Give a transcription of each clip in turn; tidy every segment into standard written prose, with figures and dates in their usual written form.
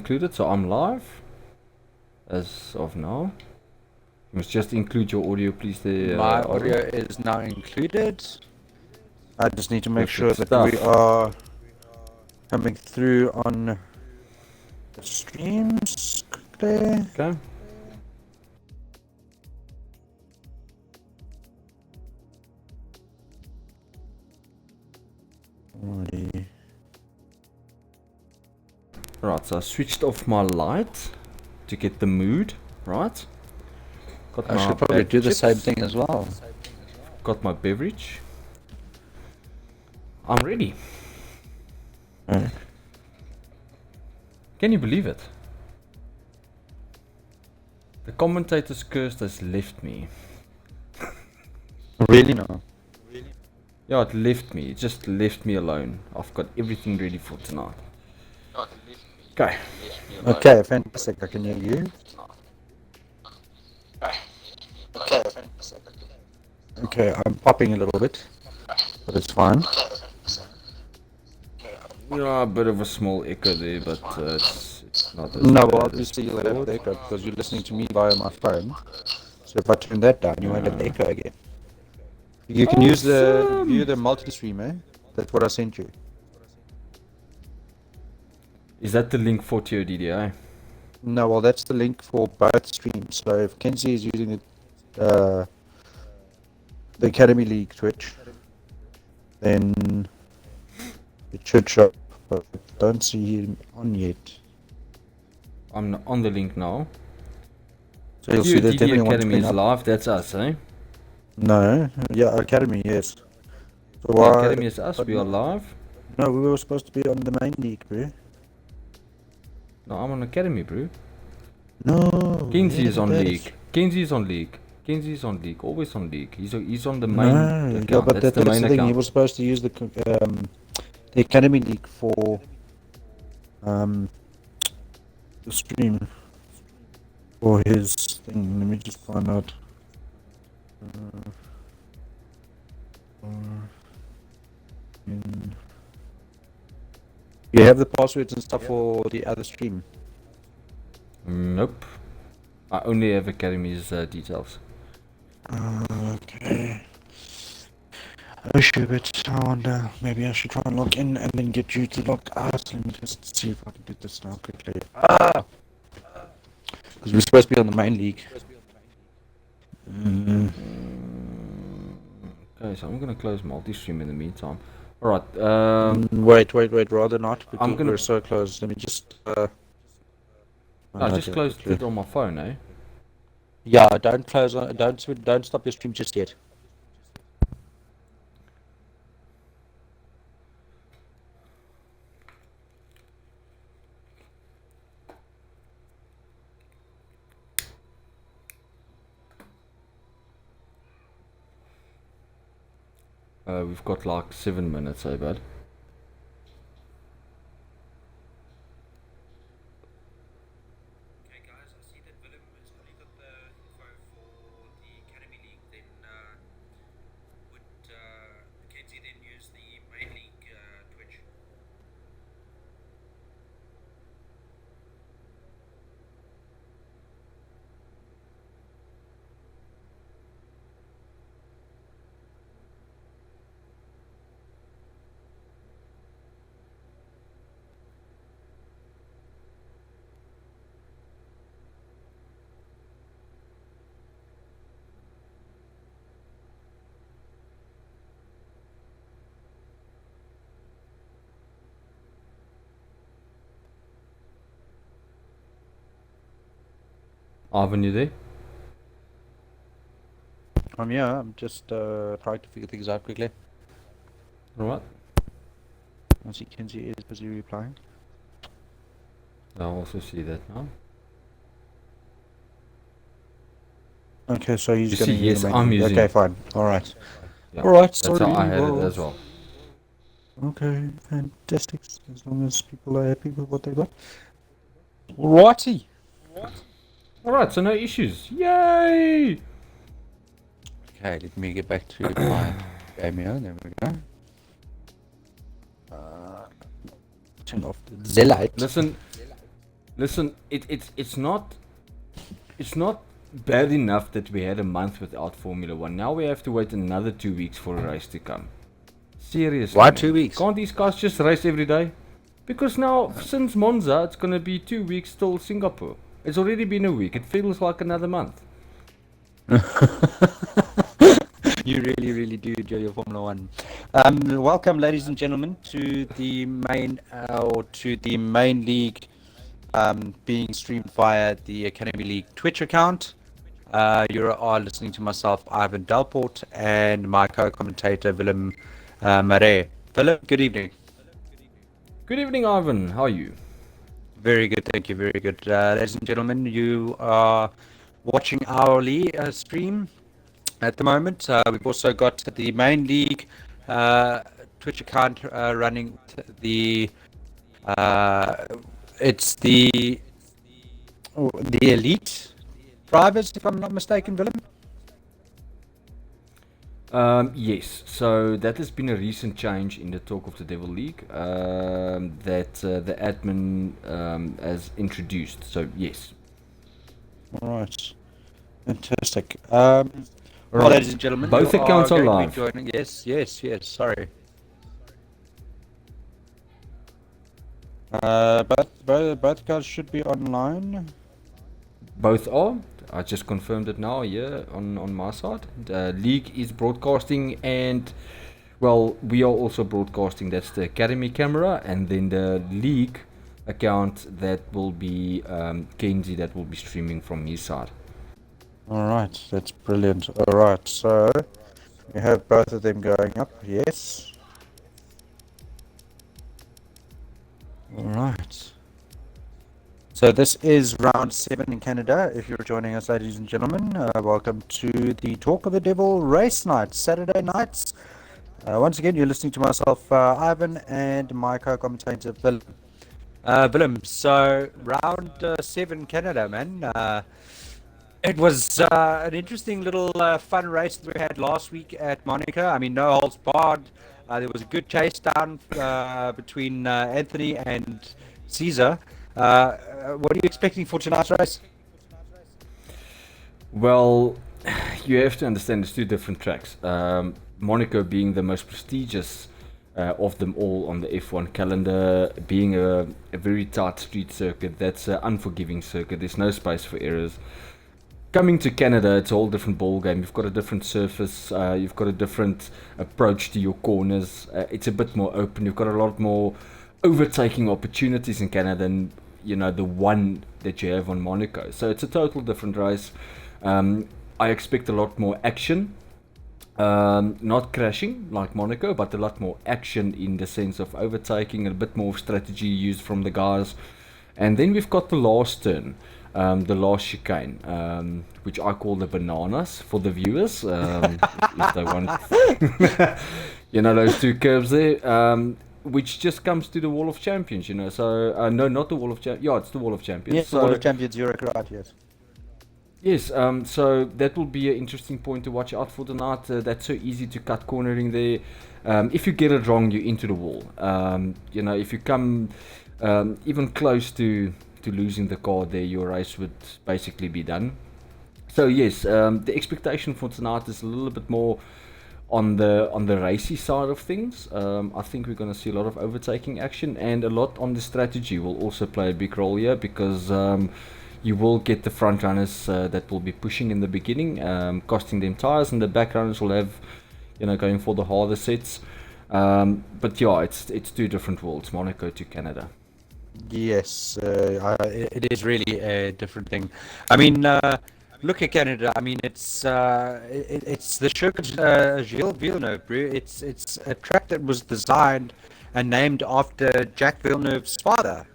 included, so I'm live as of now. You must just include your audio, please. There, My audio is now included. I just need to make sure perfect that we stuff. are coming through on the streams quickly. Okay. Alrighty. Right, so I switched off my light to get the mood right. Got I my should probably bag do the chips, same thing as well. Got my beverage. I'm ready. Right. Can you believe it? The commentator's curse has left me. Really now? Yeah, it left me. It just left me alone. I've got everything ready for tonight. Okay. Okay, fantastic. I can hear you. Okay, I'm popping a little bit, but it's fine. Yeah, a bit of a small echo there, but it's not as No, bad well, as obviously you'll have the echo because you're listening to me via my phone. So if I turn that down, you won't have the echo again. You can use the view the multi-stream, eh? That's what I sent you. Is that the link for TOTD? No, well, that's the link for both streams. So if Kenzie is using the Academy League Twitch, then it should show up, but I don't see him on yet. I'm on the link now. So you'll see there's TOTD definitely one Academy screen is up. live, that's us, eh? No, yeah, Academy, yes. So The why? Academy is us, we are live. No, we were supposed to be on the main league, bro. No, I'm on Academy, bro. No. Kenzie is on league. Kenzie is on league. Kenzie is on league. Always on league. He's on the main account. Yeah, but that's the that's main the thing. He account. was supposed to use the Academy League for the stream for his thing. Let me just find out. You have the passwords and stuff for the other stream. Nope. I only have Academy's details. Okay. Oh shit, but I wonder, maybe I should try and log in and then get you to log out. Let me just see if I can do this now quickly. Because we're supposed to be on the main league. Okay, so I'm gonna close multi-stream in the meantime. Alright, Wait, rather not, because I'm gonna- we're so close. Let me just... I just closed it on my phone, eh? Yeah, don't close, don't stop your stream just yet. We've got like 7 minutes, eh, bud? Okay, guys, I see that Willem has already got the info for the Academy League. Then would Mackenzie then use the main league Twitch? Ivan, you there? Yeah, I'm just trying to figure things out quickly. Alright. I see Kenzie is busy replying. I also see that now. Okay, so he's You going to see, use yes, the main I'm league. using Okay, it. fine. Alright. Yeah, Alright, that's sorry. how I had it well, as well. Okay, fantastic. As long as people are happy with what they got. Alrighty. Alright, so no issues. Yay! Okay, let me get back to my game here. There we go. Turn off the Zellite. Listen, Listen, it's not bad enough that we had a month without Formula One. Now we have to wait another 2 weeks for a race to come. Seriously, Why man. 2 weeks? Can't these cars just race every day? Because now, since Monza, it's gonna be 2 weeks till Singapore. It's already been a week. It feels like another month. You really, really do enjoy your Formula One. Welcome, ladies and gentlemen, to the main league being streamed via the Academy League Twitch account. You are listening to myself, Ivan Delport, and my co-commentator, Willem Marais. Willem, good evening. Good evening, Ivan. How are you? Very good, thank you. Very good. Ladies and gentlemen, you are watching our stream at the moment. We've also got the main league Twitch account running. Uh, it's the elite drivers, if I'm not mistaken, Willem. Yes, so that has been a recent change in the Talk of the Devil League that the admin has introduced. So, yes. All right, fantastic. Well, Right. ladies and gentlemen, Both you accounts are going to be live. joining. Yes, yes, yes. Sorry. Both accounts should be online. Both are. I just confirmed it now, yeah, on my side. The league is broadcasting, and well, we are also broadcasting. That's the Academy camera, and then the league account that will be Kenzie that will be streaming from his side. All right, that's brilliant. All right, so we have both of them going up. Yes. All right. So this is round 7 in Canada. If you're joining us, ladies and gentlemen, welcome to the Talk of the Devil race night, Saturday nights. Once again, you're listening to myself, Ivan, and my co-commentator, Willem. Willem, so round 7 Canada, man. It was an interesting little fun race that we had last week at Monaco. I mean, no holds barred. There was a good chase down between Anthony and Caesar. What are you expecting for tonight's race? Well, you have to understand there's two different tracks. Monaco being the most prestigious of them all on the F1 calendar, being a very tight street circuit, that's an unforgiving circuit. There's no space for errors. Coming to Canada, it's a whole different ball game. You've got a different surface. You've got a different approach to your corners. It's a bit more open. You've got a lot more overtaking opportunities in Canada than the one that you have on Monaco. So it's a total different race. I expect a lot more action. Not crashing like Monaco, but a lot more action in the sense of overtaking, a bit more strategy used from the guys. And then we've got the last turn, the last chicane, which I call the bananas for the viewers, if they want. Those two curves there, which just comes to the Wall of Champions, So, no, not the Wall of Champions. Yeah, it's the Wall of Champions. Yes, the World of Champions, you're right, yes. Yes, so that will be an interesting point to watch out for tonight. That's so easy to cut cornering there. If you get it wrong, you're into the wall. If you come even close to losing the car there, your race would basically be done. So yes, the expectation for tonight is a little bit more on the racy side of things. I think we're going to see a lot of overtaking action, and a lot on the strategy will also play a big role here, because you will get the front runners that will be pushing in the beginning, costing them tires, and the back runners will have, going for the harder sets. But yeah, it's two different worlds, Monaco to Canada. Yes, it is really a different thing. I mean, look at Canada. I mean, it's the Circuit Gilles Villeneuve, bro. It's a track that was designed and named after Jacques Villeneuve's father.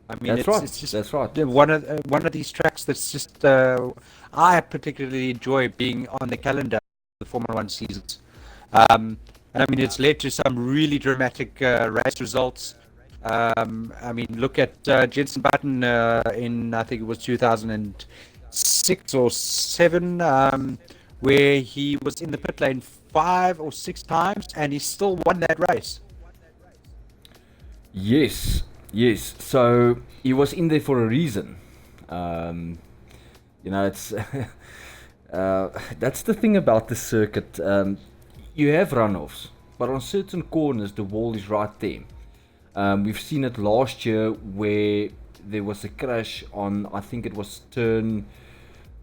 I mean, That's right. it's just That's right. one of these tracks that's just I particularly enjoy being on the calendar of the Formula One seasons. And I mean, it's led to some really dramatic race results. I mean, look at Jenson Button in, I think it was 2006 or 7, where he was in the pit lane 5 or 6 times, and he still won that race. Yes, Yes, so he was in there for a reason. Um, it's that's the thing about the circuit. You have runoffs, but on certain corners the wall is right there. We've seen it last year where there was a crash on, I think it was turn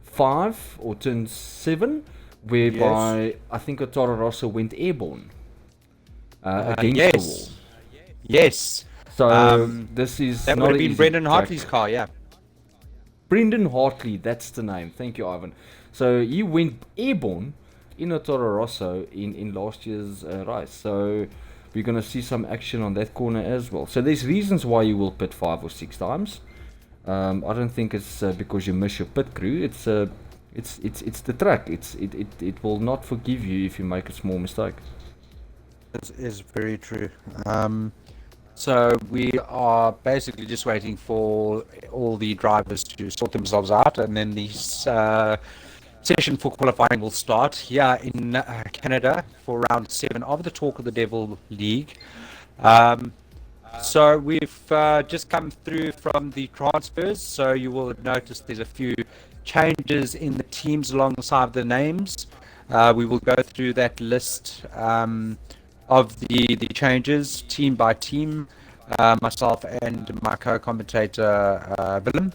5 or turn 7, Yes. whereby I think Toro Rosso went airborne against the wall. Yes. Yes. So this is That would not have an been easy Brendan track. Hartley's car, yeah. Brendan Hartley, that's the name. Thank you, Ivan. So he went airborne in a Toro Rosso in last year's race. So we're going to see some action on that corner as well. So there's reasons why you will pit 5 or 6 times. I don't think it's because you miss your pit crew. It's the track. It will not forgive you if you make a small mistake. That is very true. So we are basically just waiting for all the drivers to sort themselves out, and then the session for qualifying will start here in Canada for round 7 of the Talk of the Devil League. So we've just come through from the transfers, so you will have noticed there's a few changes in the teams alongside the names. We will go through that list of the changes team by team, myself and my co-commentator Willem,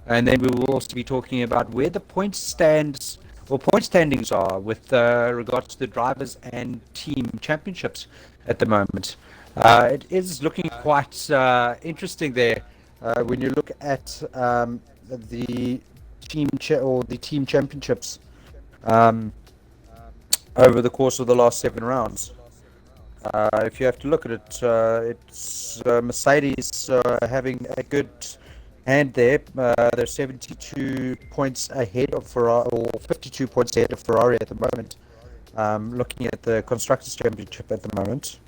and then we will also be talking about where the point standings are with regards to the drivers and team championships at the moment. It is looking quite interesting there when you look at the the team championships um, over the course of the last 7 rounds. If you have to look at it, it's Mercedes having a good hand there. They're 72 points ahead of Ferrari, or 52 points ahead of Ferrari at the moment. Looking at the Constructors' Championship at the moment.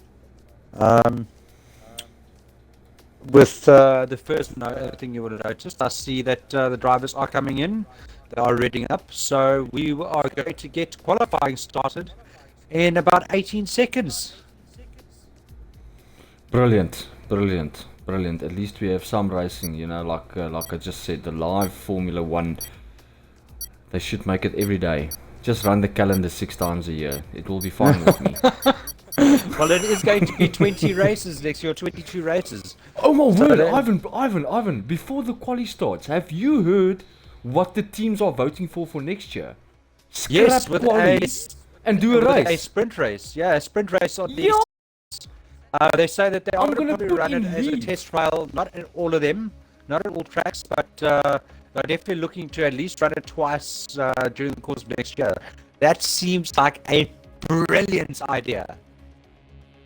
With the first thing you would have noticed, I see that the drivers are coming in. They are reading up. So we are going to get qualifying started in about 18 seconds. Brilliant, brilliant, brilliant. At least we have some racing, like I just said, the live Formula One. They should make it every day. Just run the calendar 6 times a year. It will be fine with me. Well, it is going to be 20 races next year, 22 races. Oh my So word, then- Ivan, before the quali starts, have you heard what the teams are voting for next year? Yes, Scrap quali and do a with a race. sprint race. Yeah, a sprint race on these. Yeah, They say that they are I'm going to gonna probably put run it in as a leave. test trial, not at all of them, not at all tracks, but they're definitely looking to at least run it twice during the course of next year. That seems like a brilliant idea.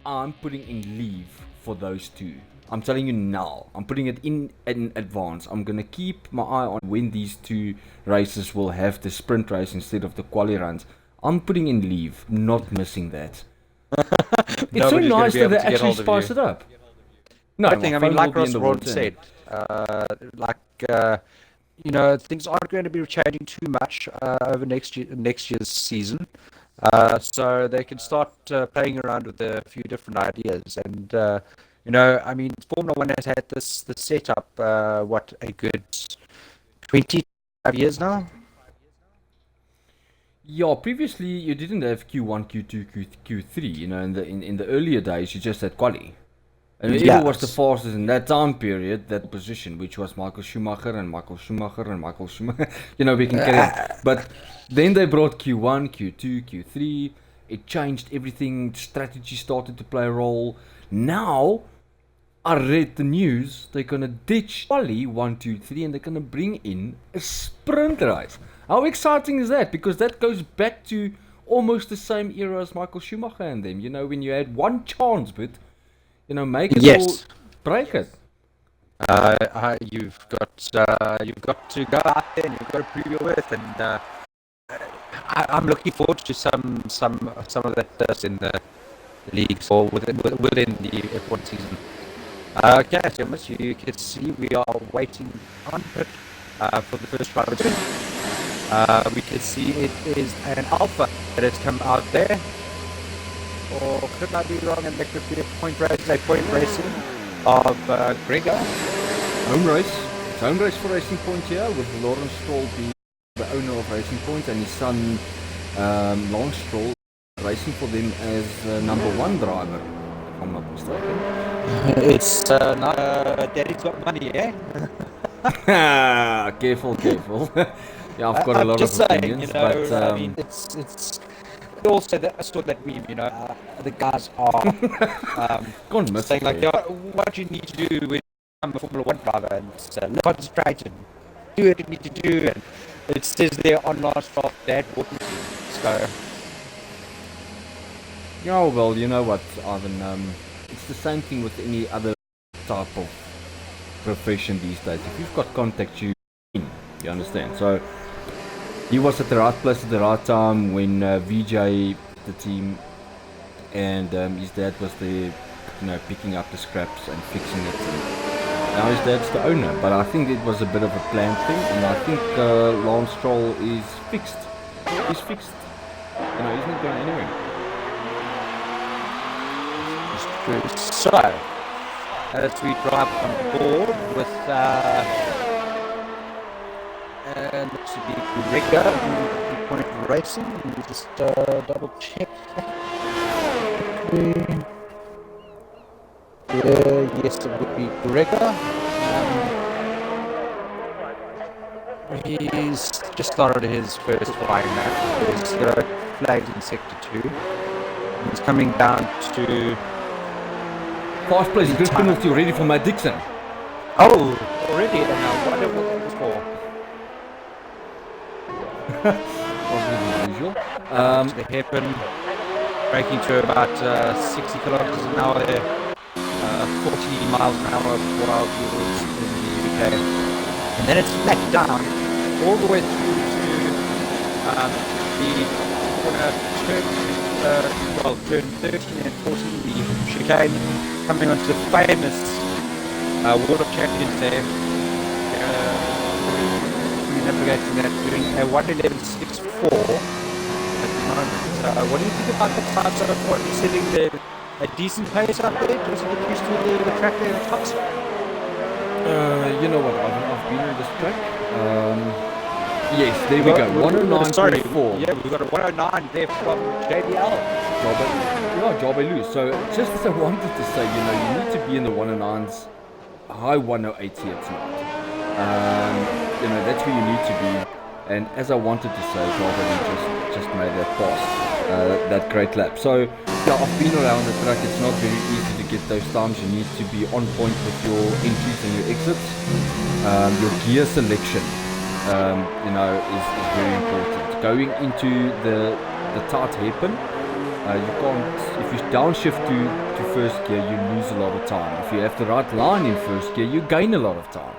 I'm putting in leave for those two. I'm telling you now. I'm putting it in advance. I'm gonna keep my eye on when these two races will have the sprint race instead of the quali runs. I'm putting in leave, not missing that. It's so Nobody's gonna nice be that able they to get actually hold of spice you. it up. No, I my think, I mean, phone will like be in Ross the Ron water. said, things aren't going to be changing too much over next year's season. So they can start playing around with a few different ideas. And, I mean, Formula One has had this setup, what, a good 25 years now? Yeah, previously you didn't have Q1, Q2, Q3. In the earlier days you just had quali. And whoever was the Yes. fastest in that time period, that position, which was Michael Schumacher and Michael Schumacher and Michael Schumacher, we can carry on. But then they brought Q1, Q2, Q3. It changed everything. Strategy started to play a role. Now, I read the news. They're gonna ditch quali 1, 2, 3, and they're gonna bring in a sprint race. How exciting is that? Because that goes back to almost the same era as Michael Schumacher and them. When you had one chance, but make it or Yes. break it. You've got to go out there and you've got to prove your worth, and I'm looking forward to some of that in the leagues or within the F1 season. Okay, so as you can see, we are waiting on pit for the first driver. We can see it is an Alpha that has come out there. Or could I be wrong and that could be a point racing? of Gregor. Home race. It's home race for Racing Point here, with Lawrence Stroll being the owner of Racing Point and his son Lance Stroll racing for them as number one driver, if I'm not mistaken. It's not Daddy's got money, eh? Careful. Yeah, I've got a I'm lot just of saying, opinions, you know, but I mean, it's also that I saw that meme, you know, the guys are can't miss saying it, like, eh? what you need to do when I'm a Formula One driver, and concentrate and do what you need to do, and it says there on last drop that wouldn't. So Yeah, well, you know what, Arvin, it's the same thing with any other type of profession these days. If you've got contacts, you understand. So he was at the right place at the right time when VJ the team, and his dad was there, you know, picking up the scraps and fixing it. And now his dad's the owner, but I think it was a bit of a planned thing, and I think Lance Stroll is fixed. He's fixed. You know, he's not going anywhere. So, as we drive on board with, looks to be Gregor, Point Racing. Let me just double check. Yes, it would be Gregor. He's just started his first flying lap. He's flagged in Sector 2. He's coming down to... Fast place grid penalty already for Matt Dixon. Oh, already? And I wonder what that was for. Probably the usual. The hairpin, braking to about 60 kilometers an hour there, 40 miles an hour for wild vehicles in the UK. And then it's back down all the way through to turn 13 and 14, the chicane, coming onto the famous World of Champions there. Navigating that, doing a 1:11.64 at the moment. What do you think about the time so far? You're sitting there a decent pace up there? Does it get used to the track there at tops? You know what, I've been on this track. Yes, there we go. 109.4. Yeah, we've got a 109 there from JBL. Job I lose. So just as I wanted to say, you know, you need to be in the 109s, high 108s here tonight. You know, that's where you need to be. And as I wanted to say, Job just made that pass, that great lap. So yeah, I've been around the track. It's not very easy to get those times. You need to be on point with your entries and your exits. Your gear selection, you know, is very important. Going into the tight hairpin, you can't, if you downshift to first gear, you lose a lot of time. If you have the right line in first gear, you gain a lot of time.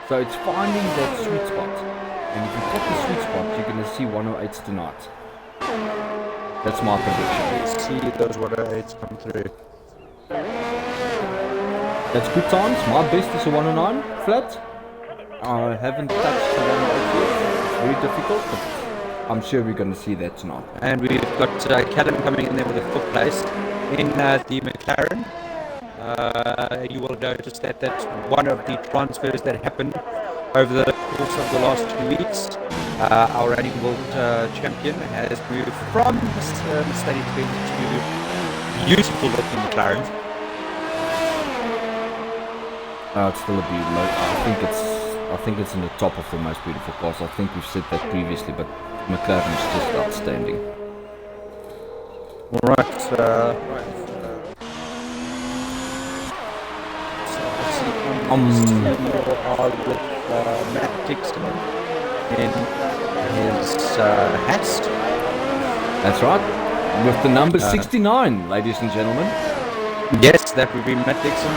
So it's finding that sweet spot. And if you've got the sweet spot, you're going to see 108s tonight. That's my prediction. See those 108s come through. That's good times. My best is a 109 flat. I haven't touched the 108 yet. It's very difficult, but I'm sure we're going to see that tonight. And we've got Callum coming in there with a fifth place in the McLaren. You will notice that that's one of the transfers that happened over the course of the last 2 weeks. Our reigning world champion has moved from Mercedes-Benz to beautiful looking McLaren. It's still a beauty. I think it's in the top of the most beautiful cars. I think we've said that previously, but McLaren is just outstanding. Right. With Matt Dixon in his hats. That's right. With the number 69, ladies and gentlemen. Yes, that would be Matt Dixon.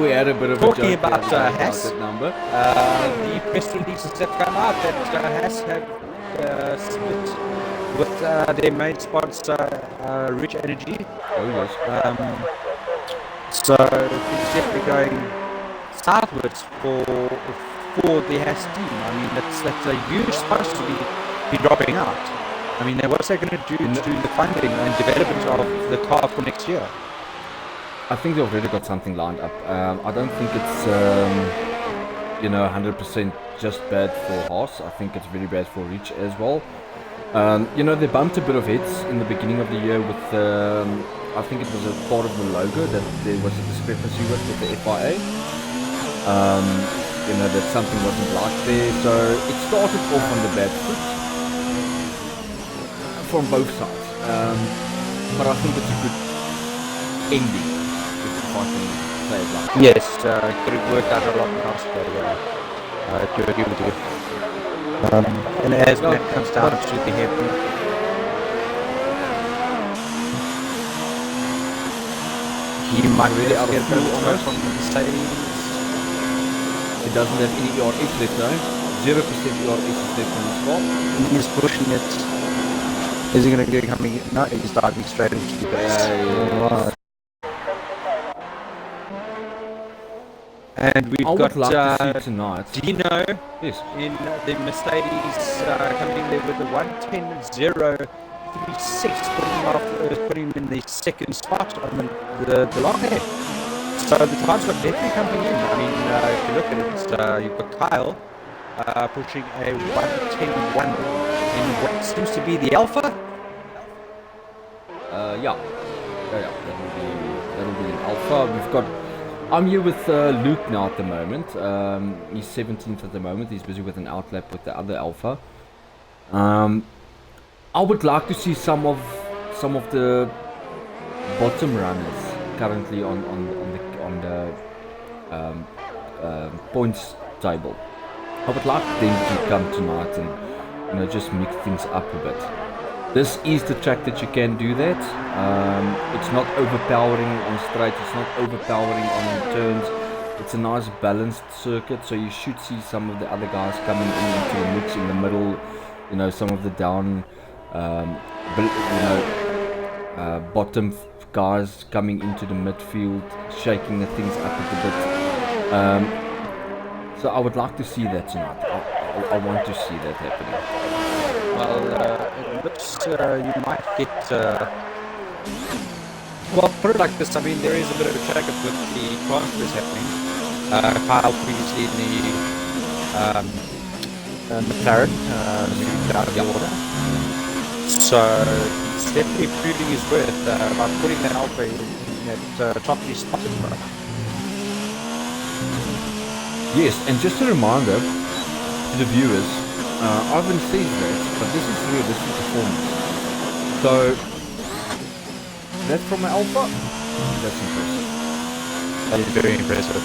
We had a bit of talking a joke about Haas. that number. The press releases that come out that Haas have split with their main sponsor, Rich Energy. Oh yes. So it's definitely going southwards for the Haas team. I mean, that's a huge sponsor to be dropping out. I mean, what's they going to do to the funding and development of the car for next year? I think they've already got something lined up. I don't think it's 100% just bad for Haas. I think it's very bad for Reach as well. They bumped a bit of heads in the beginning of the year with, I think it was a part of the logo that there was a discrepancy with the FIA. That something wasn't like there. So it started off on the bad foot from both sides. But I think it's a good ending, if I can say it like that. Yes, could have worked out a lot nicer. I do agree with you. And as when it comes down to the hairpin, he might really out of fuel almost from the Mercedes. It doesn't have any ERS left though. 0% ERS is left on this car. He's pushing it. Is he going to get coming in? No, he's diving straight into the base. Right. And we've got like to see tonight. Dino Yes. in the Mercedes coming in there with the 1:10.036, putting him in the second spot on the long hair. So the times are definitely coming in. I mean, if you look at it, you've got Kyle pushing a 1:10.1 in what seems to be the Alpha. Yeah. That'll be an Alpha. I'm here with Luke now at the moment. He's 17th at the moment. He's busy with an outlap with the other Alpha. I would like to see some of the bottom runners currently on the points table. I would like them to come tonight and just mix things up a bit. This is the track that you can do that. It's not overpowering on straight, it's not overpowering on turns. It's a nice balanced circuit, so you should see some of the other guys coming into the mix in the middle. Some of the down, bottom guys coming into the midfield, shaking the things up a bit. So I would like to see that tonight. I want to see that happening. Well, it looks you might get. Put it like this. I mean, there is a bit of a shake-up with the transfers happening. Kyle previously in the McLaren moved out of the order. So it's definitely proving his worth by putting that Alpha in that top 3 spot in front. Yes, and just a reminder to the viewers, Ivan says that, but this is realistic performance. So, that from an Alpha, that's impressive. That is very impressive.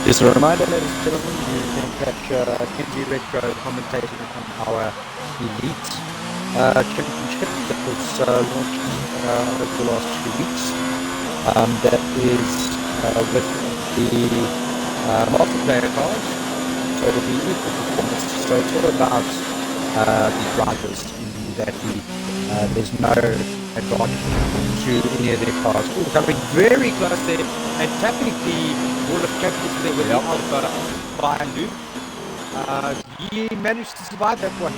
Just a reminder, ladies and gentlemen, you can catch Kenji Retro commentating on our Elite Championship that was launched over the last 2 weeks. That is with the multiplayer cars, so it'll be equal performance. So it's all about the drivers in that there's no advantage to any of their cars. Ooh, coming very close there and tapping the World of Champions there with the Alpha behind Luke. He managed to survive that one.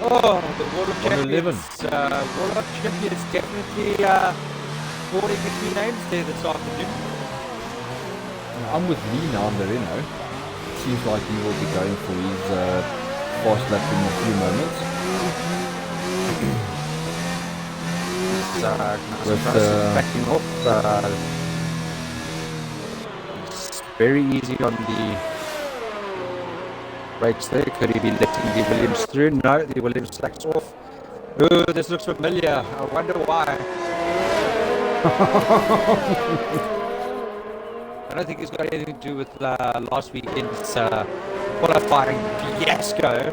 Oh, the World of Champions. World of Champions definitely holding a few names there this afternoon. I'm with Lee now on the Renault. Seems like he will be going for his fast lap in a few moments. With backing off. It's very easy on the brakes there. Could he be letting the Williams through? No, the Williams slacks off. Oh, this looks familiar. I wonder why. I don't think it's got anything to do with last weekend's qualifying fiasco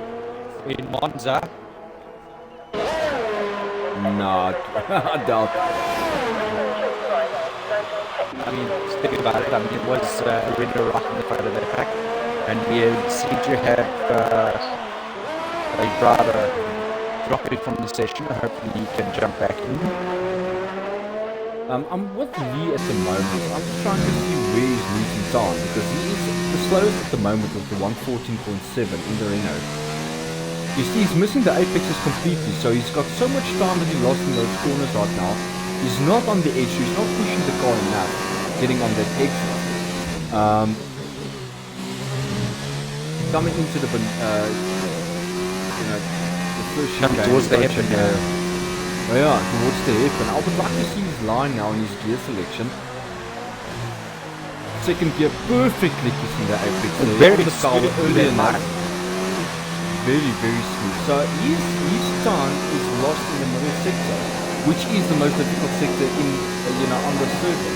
in Monza. No, I doubt. I mean, think about it. I mean, it was a window right in the front of the pack, and we seem to have a driver drop it from the session. Hopefully, he can jump back in. I'm with Lee at the moment. I'm just trying to see where he's losing time because he is the slowest at the moment with the 114.7 in the Renault. You see, he's missing the apexes completely, so he's got so much time that he lost in those corners right now. He's not on the edge, so he's not pushing the car enough, getting on that edge. Coming into the, the first Come chicane, towards the approaching hairpin, Oh yeah, towards the hairpin. I would like to see his line now in his gear selection. Second gear perfectly kissing the apex. So Very on the power smooth early left enough. line. Very, very smooth. So his time is lost in the middle sector, which is the most difficult sector in on the circuit.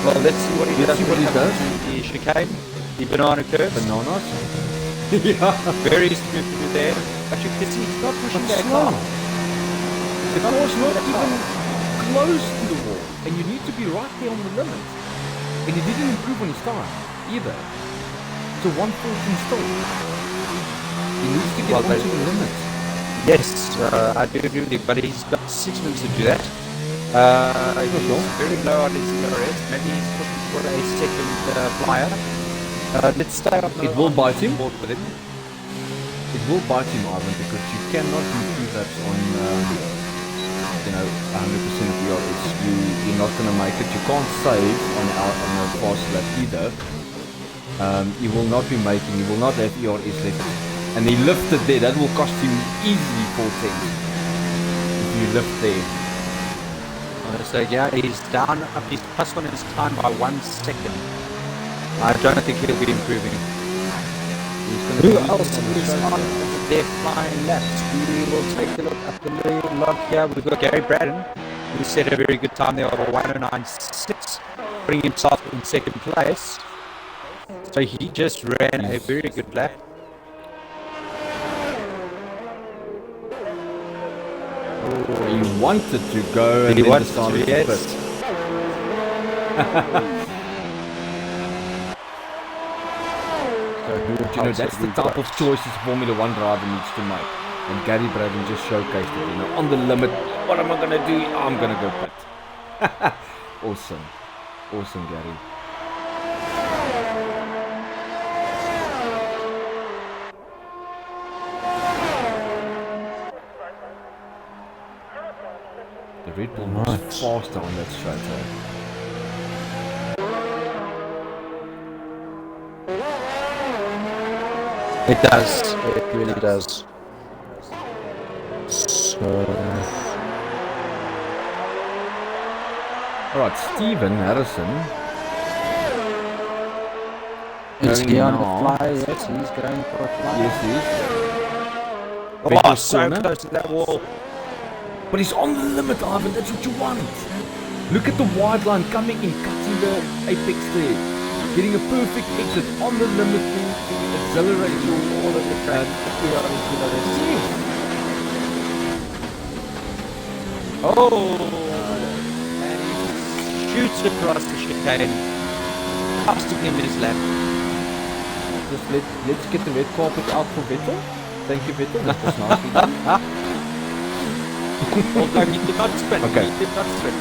Well, let's see what he Let's does. see what he does. The chicane, the banana curves. Bananas. Yeah. Very smooth through there. But you can see he's not pushing that slow. car. The car's not even close to the wall, and you need to be right there on the limit. And he didn't improve on his time either. So 114 still. He needs to get onto the limit. Yes, I do agree with you, but he's got 6 minutes to do that. He's very low on his ERS. Maybe he's looking for a second flyer. Let's stay on It will bite him. board with him. It will bite him, Ivan, because you cannot do 2 laps on 100% of ERS. You're not going to make it. You can't save on a fast lap either. He will not be making. He will not have ERS left. And he lifted there. That will cost him easily 4 tenths. If you lift there. So yeah, he's down. He's plus on his time by 1 second. I don't think he'll be improving. Who else is on their flying laps? We will take a look at the log here. We've got Gary Braddon, who set a very good time there of 109.6, putting himself in second place. So he just ran a very good lap. He wanted to go and He then wanted decided to, yes. quit. That's the type of choices Formula 1 driver needs to make. And Gary Braddon just showcased it, on the limit. What am I going to do? I'm going to go pit. Awesome. Awesome, Gary. The Red Bull was faster on that straight. It does. It really does. So... Alright, Stephen Harrison. Is Going he on now. the fly? Yes, he's going for a fly. Yes, he is. Oh, Vettel's so corner. close to that wall. But he's on the limit, Ivan. That's what you want. Look at the wide line coming in, cutting the apex there. Getting a perfect exit on the limit to accelerate your all of the track. Oh! And he shoots across the chicane, costing him his lap. Just let's get the red carpet out for Vettel. Thank you, Vettel. That was nicely done. Although he did not sprint. Okay. He did not sprint.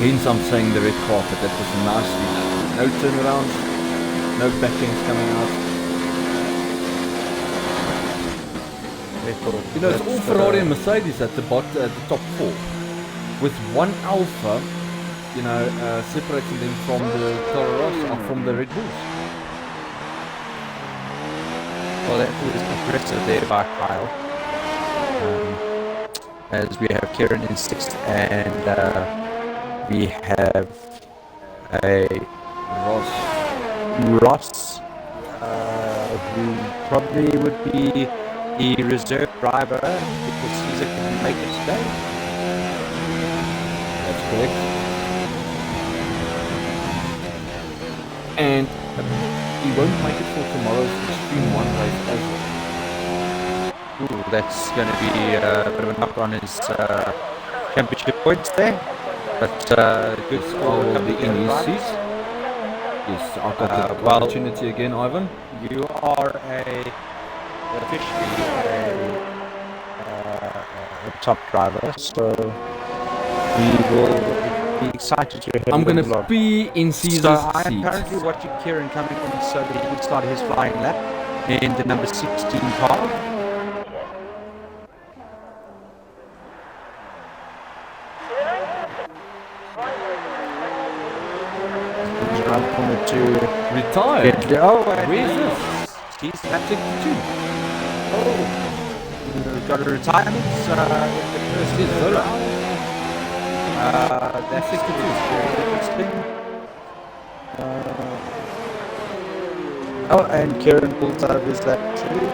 Hence I'm saying the red carpet. That was nicely done. No turnarounds, no backings coming out. It's all Ferrari and Mercedes at the top 4, with one Alpha, separating them from the Toro Rosso, from the Red Bulls. Well, that was aggressive there by Kyle. As we have Kieran in 6th, and we have a Ross, who probably would be the reserve driver because Caesar couldn't make it today. That's correct. And he won't make it for tomorrow's Extreme 1 race as well. Ooh, that's going to be a bit of a knock on his championship points there. But good for coming the in his right. seat. Yes, I've got the well, opportunity again, Ivan. You are officially a top driver, so we will be excited to hear. I'm going to be in Caesar's So I am seat. currently watching Kieran coming in so that he can start his flying lap in the number 16 car. around the corner to Retired. Bentley. Oh, and Where's this? he's that 62. Oh, got a retirement. The first This is Zola. that's 62. very interesting. Oh, and Kieran pulls out of his that too.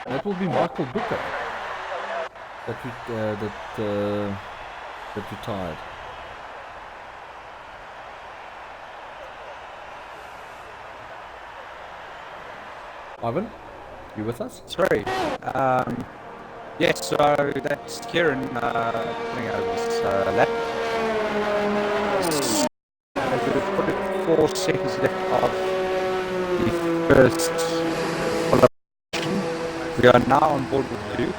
That will be Michael Booker. That retired. Ivan, you with us? Sorry. Yes, so that's Kieran putting out his lap. We've put it 4 seconds left of the first qualification. We are now on board with Luke.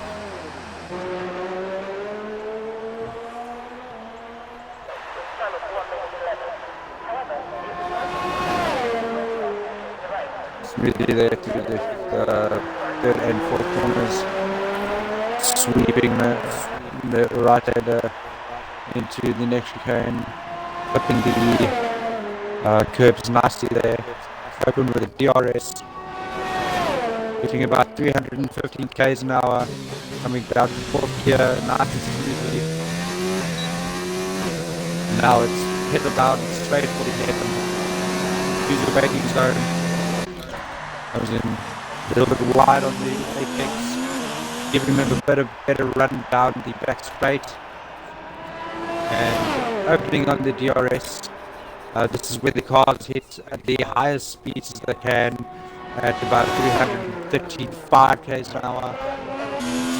Smoothly there through the third and fourth corners, sweeping the right-hander into the next chicane, flipping the curbs nicely there, open with a DRS, hitting about 315 k's an hour, coming down to fourth gear, nice and smoothly. Now it's pedal down straight for the head, use the braking zone. Comes in a little bit wide on the apex, giving him a better run down the back straight, and opening on the DRS. This is where the cars hit at the highest speeds as they can, at about 335 k's an hour.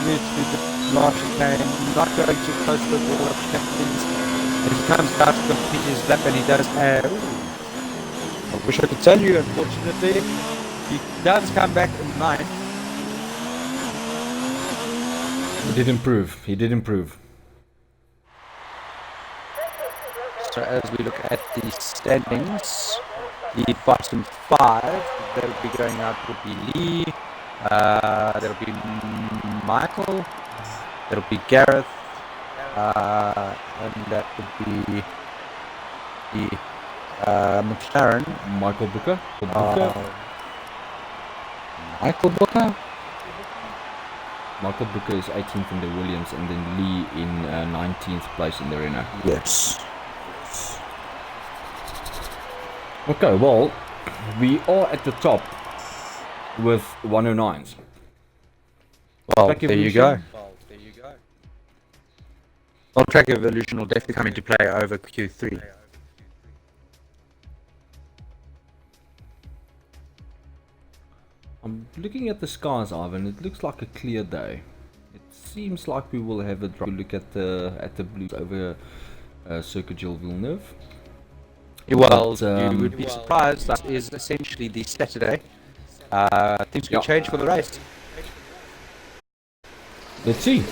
Smooth through the last chicane, not going too close to the wall of captains. And he comes down to complete his lap, and he does. I wish I could tell you, unfortunately. He does come back in ninth. He did improve. So as we look at the standings, the bottom 5 that will be going out would be Lee, that'll be Michael, that'll be Gareth, and that would be the McLaren. Michael Booker. Michael Booker? Michael Booker is 18th in the Williams, and then Lee in 19th place in the Renault. Yes. Okay, well, we are at the top with 109s. Well, Track there you Evolution. go. Well, Track Evolution will definitely come into play over Q3. I'm looking at the skies, Ivan. It looks like a clear day. It seems like we will have a drop. Look at the blues over Circuit Gilles Villeneuve. Well, But, you would be surprised. That is essentially the Saturday. Things could change for the race. Let's see.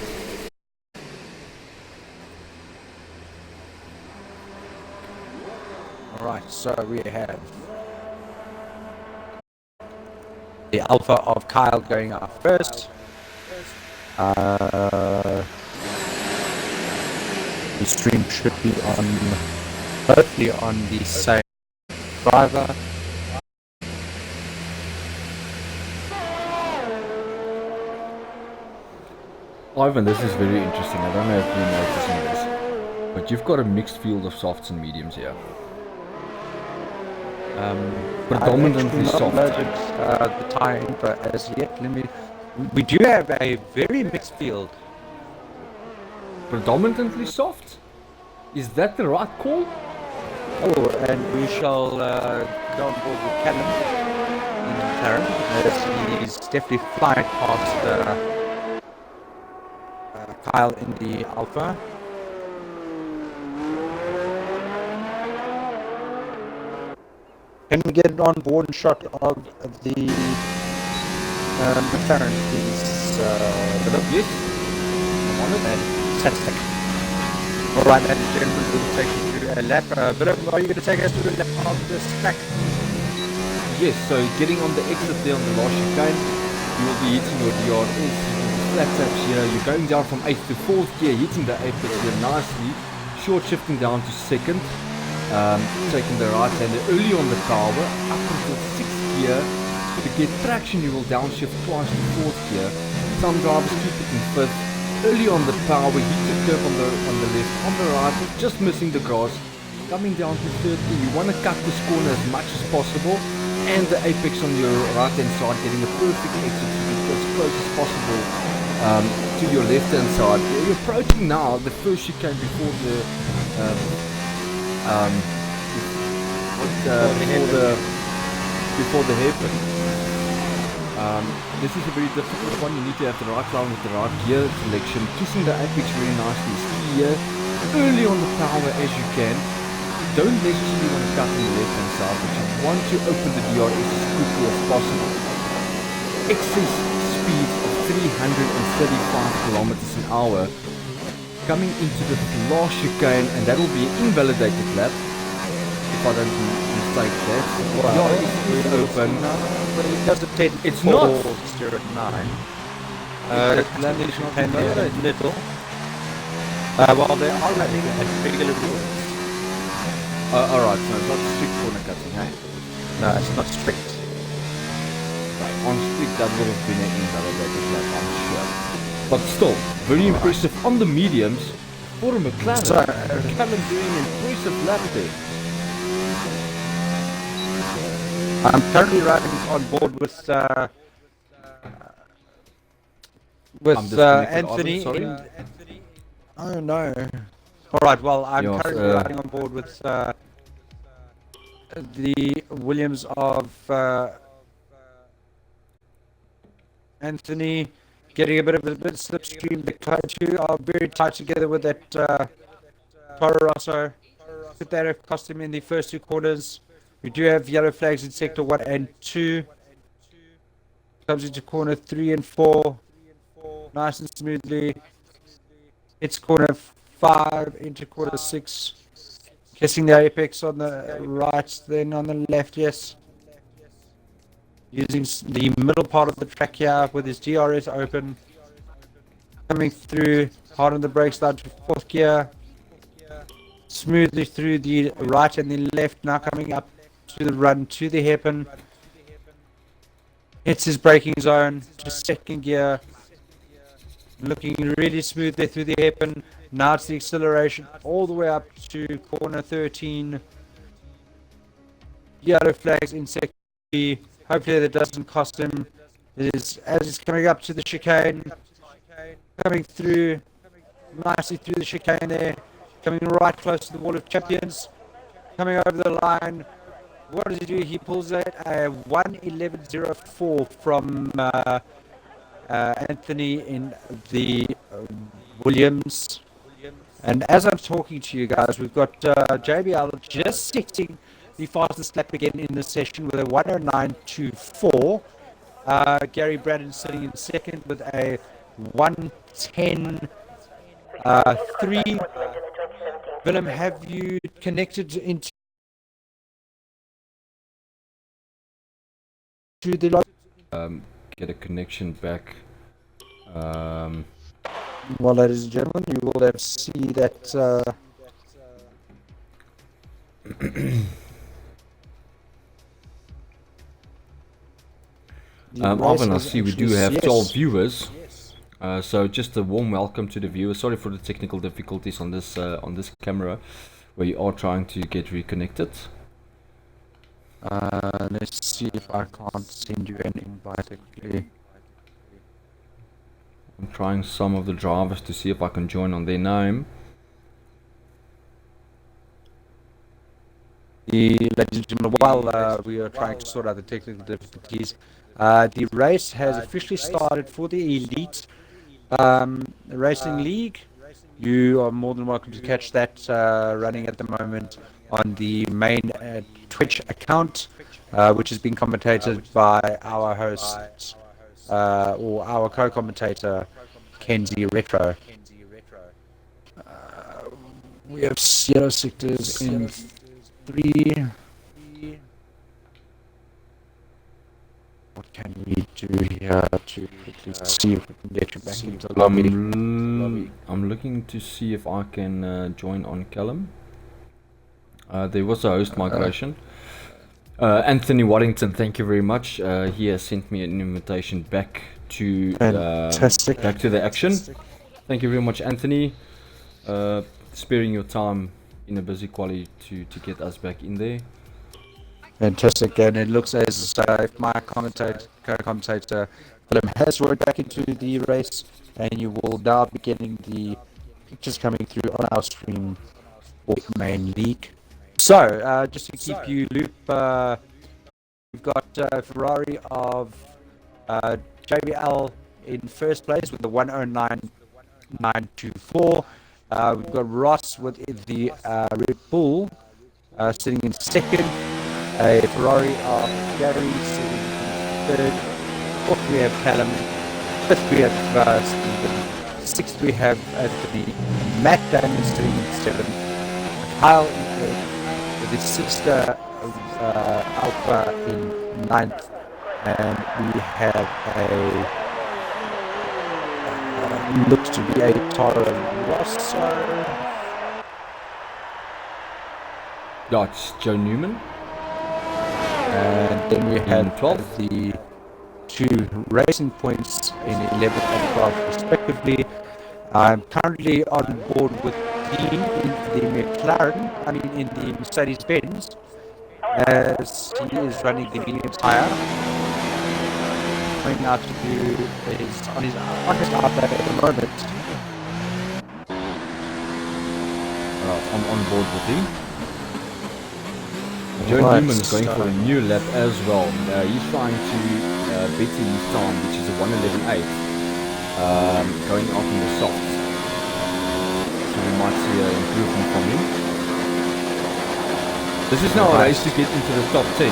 Alright, so we have the Alpha of Kyle going out first. The stream should be on, hopefully on the same driver. Ivan, this is very interesting. I don't know if you're noticing this, but you've got a mixed field of softs and mediums here. Predominantly soft. The tyre info as yet. We do have a very mixed field. Predominantly soft? Is that the right call? Oh, and we shall go on board with Callum in McLaren, as he's definitely flying past Kyle in the Alpha. Can we get an on-board shot of the McLaren, please? Yes, I'm on it. Fantastic. All right, ladies and gentlemen, we'll take you through a lap. Willem, are you going to take us through a lap of this track? Yes, so getting on the exit there on the last chicane, you will be hitting your DRS, flat taps here, you're going down from 8th to 4th gear, hitting the apex here nicely, short shifting down to 2nd, taking the right hander early on the power, up until 6th gear. To get traction you will downshift twice to 4th gear. Some drivers keep it in 5th, early on the power, hit the curve on the left, on the right, just missing the grass, coming down to 3rd gear, you want to cut this corner as much as possible, and the apex on your right hand side, getting a perfect exit to get as close as possible to your left hand side. You're approaching now the first chicane before the before the hairpin. This is a very difficult one. You need to have the right line with the right gear selection. Kissing the apex very nicely is key here. Early on the power as you can. Don't necessarily want to cut on the left hand side, but you want to open the DRS as quickly as possible. Excess speed of 335 kilometers an hour coming into the last chicane, and that will be an invalidated lap if I don't mistake that. DRS is open. But it doesn't take It's not. 0 at 9. Lap is not And invalidated. little. Well, they are running at regular rules. Alright, so it's not strict corner cutting, eh? No, it's not strict. On strict that would have been an invalidated lap, I'm sure. But still, very impressive on the mediums for a McLaren. So, McLaren doing an impressive lap there. I'm currently riding on board with disconnected, Anthony. Ivan, sorry. Oh no. Alright, well, I'm Yes, currently riding on board with the Williams of Anthony, getting a bit of a bit slipstream. The two are very tight together with that Toro Rosso. That have cost him in the first 2 corners. We do have yellow flags in sector 1 and 2. Comes into corner 3 and 4. Nice and smoothly. It's corner 5 into corner 6. Kissing the apex on the right, then on the left, yes. Using the middle part of the track here with his DRS open. Coming through hard on the brakes down to 4th gear. Smoothly through the right and the left, now coming up to the run to the hairpin. Hits his braking zone to 2nd gear. Looking really smooth there through the hairpin. Now it's the acceleration all the way up to corner 13. Yellow flags in sector B. Hopefully that doesn't cost him. It is as he's coming up to the chicane. Coming through nicely through the chicane there. Coming right close to the wall of champions. Coming over the line. What does he do? He pulls out a 1:11.04 from Anthony in the Williams. And as I'm talking to you guys, we've got JBL just setting the fastest lap again in the session with a 1:09.24. Gary Braddon sitting in second with a 1:10.3. Willem, have you connected into the log? Get a connection back. Well, ladies and gentlemen, you will have to see that Ivan, I see we do have 12 viewers. So just a warm welcome to the viewers. Sorry for the technical difficulties on this camera, where you are trying to get reconnected. Let's see if I can't send you an invite quickly. I'm trying some of the drivers to see if I can join on their name. Ladies and gentlemen, while we are trying to sort out the technical difficulties, the race has officially started for the Elite Racing League. You are more than welcome to catch that running at the moment on the main Twitch account. which has been commentated by our host or our co-commentator Kenzie Retro. We have yellow sectors in 3. What can we do here to quickly see if we can get you back into the lobby? I'm looking to see if I can join on Callum. There was a host migration. Anthony Waddington, thank you very much. He has sent me an invitation back to Fantastic. back to the action. Thank you very much, Anthony. Sparing your time in a busy quali to get us back in there. Fantastic, and it looks as if my co-commentator Willem has worked back into the race, and you will now be getting the pictures coming through on our stream for the main league. So, just to keep you loop, we've got Ferrari of JBL in first place with the 109.924. We've got Ross with the Red Bull sitting in second. A Ferrari of Gary sitting in third. Fourth we have Callum. Fifth we have Stephen. Sixth we have Anthony. Matt Daniels sitting in seventh. Kyle in eighth. With his sister Alpha in ninth. And we have looks to be a Toro Rosso. That's Joe Newman. And then we have 12th. the 2 racing points in 11th and 12th respectively. I'm currently on board with Dean in the in the Mercedes-Benz, as he is running the medium tyre. Coming out to do is on his outlet at the moment. I'm on board with him. Joe Newman's going for a new lap as well. He's trying to better his time, which is a 1:11.8, going out in the softs. So we might see an improvement from him. This is now a race to get into the top 10.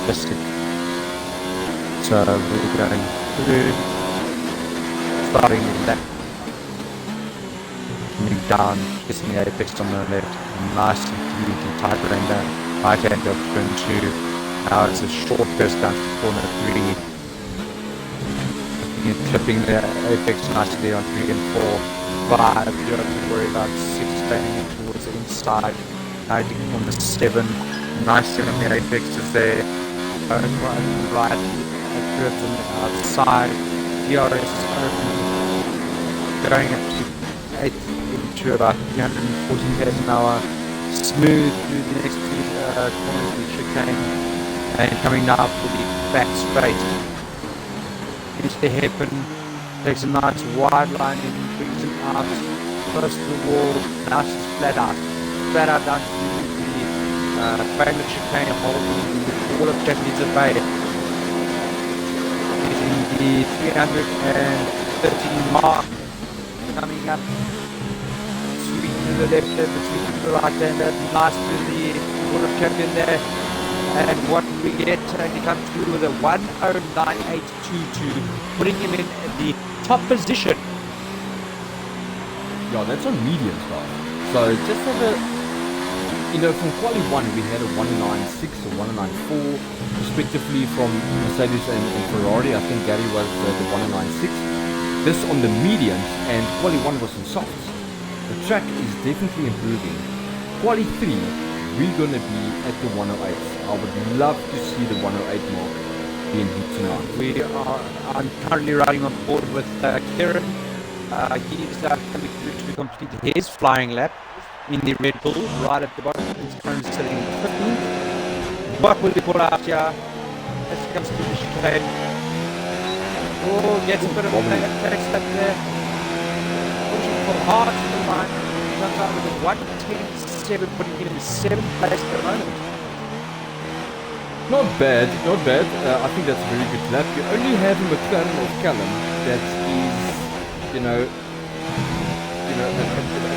Fantastic. So we're going through, starting with that. Coming down, kissing the apex on the left, nice and smooth and tight around that right hand of turn 2. Now it's a short burst down to corner 3. You're clipping the apex nicely on 3 and 4. 5, you don't have to worry about 6 banging towards the inside. Now you can corner 7, nicely on the apex is there. Turn 1 right, curves on the outside. DRS is open, going up to 8 into about 340 km an hour, smooth through the next 2 corners of the chicane, and coming now for the back straight into the hairpin, takes a nice wide line in, brings him out, close to the wall, now she's flat out down to the famous chicane, holding the wall of Japanese Bay, using the 313 mark, coming up to the left and between the right hander, nice to the World Champion there. And what we get, he comes through with a 109.822, putting him in the top position. Yeah, that's on medium stuff. So just for the, from quali 1 we had a 196 or 194 respectively from Mercedes and Ferrari. I think Gary was the 196. This on the mediums, and quali 1 was in softs. The track is definitely improving. Quali 3, we're gonna be at the 108. I would love to see the 108 mark being hit tonight. I'm currently riding on board with Kieran. He's coming through to complete his flying lap in the Red Bull right at the bottom. He's currently sitting in 15th. What will we pull out here as he comes through the chicane? Oh, gets a bit of a back step there. Pushing for hard to the line. Comes out with a 110.7, putting him in 7th place at the moment. Not bad. I think that's a very good lap. You only have a McLaren of Callum that is, at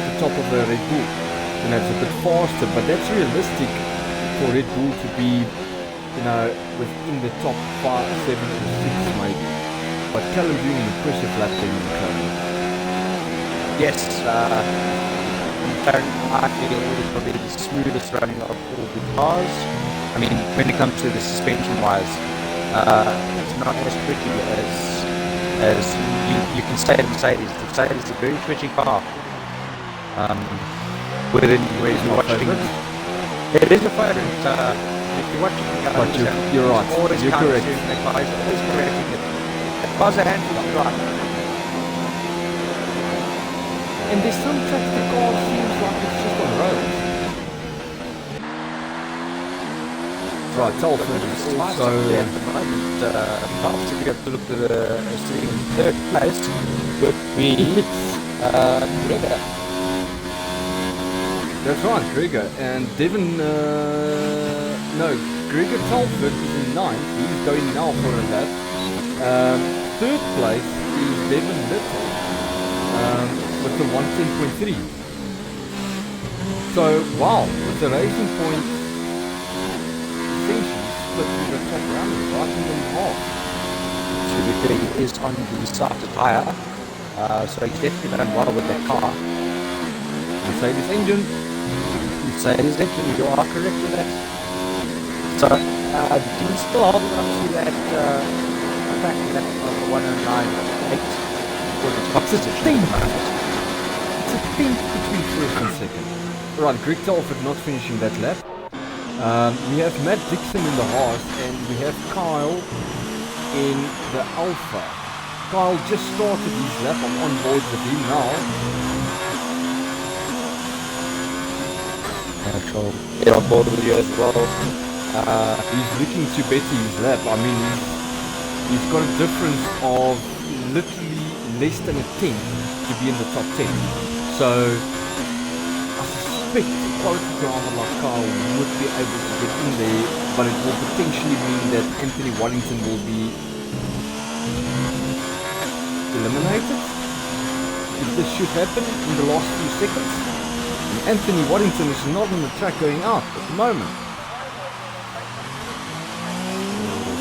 the top of the Red Bull. The it's a bit faster, but that's realistic for Red Bull to be, within the top 5, 7, or 6 maybe. But Callum doing an impressive lap there in McLaren. Yes, McLaren, I feel, is probably the smoothest running of all the cars. I mean, when it comes to the suspension-wise, it's not as tricky as you can say the Mercedes. The Mercedes is a very twitchy car. Within watching, it is a favourite. If you're watching, But you're right. You're correct. The car is always correcting it. The car's a handful of drive. And there's some tracks the car seems like it's just on roads. Right, Telford is also... at the moment, after we have to look at sitting in third place would be Gregor. That's right, Gregor. And Devon... Gregor Telford is in 9th. He's going now for a lap. Third place is Devon Little with the 110.3. So, wow, with the Racing Point essentially split through the top round, right in the half. He is on the softer tyre, so he's definitely done well with that car. Mercedes engine. Mercedes engine, you are correct with that. So, he's still holding on to that fact that 109.8 for the top position. It's a tenth between first and second. Right, Greg Telford not finishing that lap. We have Matt Dixon in the Haas and we have Kyle in the Alpha. Kyle just started his lap. I'm on board with him now. Natural. Get on board with you as well. He's looking to better his lap. I mean, he's got a difference of literally less than a tenth to be in the top 10. So I suspect a quality driver like Kyle would be able to get in there, but it will potentially mean that Anthony Wellington will be eliminated. If this should happen in the last few seconds. And Anthony Wellington is not on the track going out at the moment.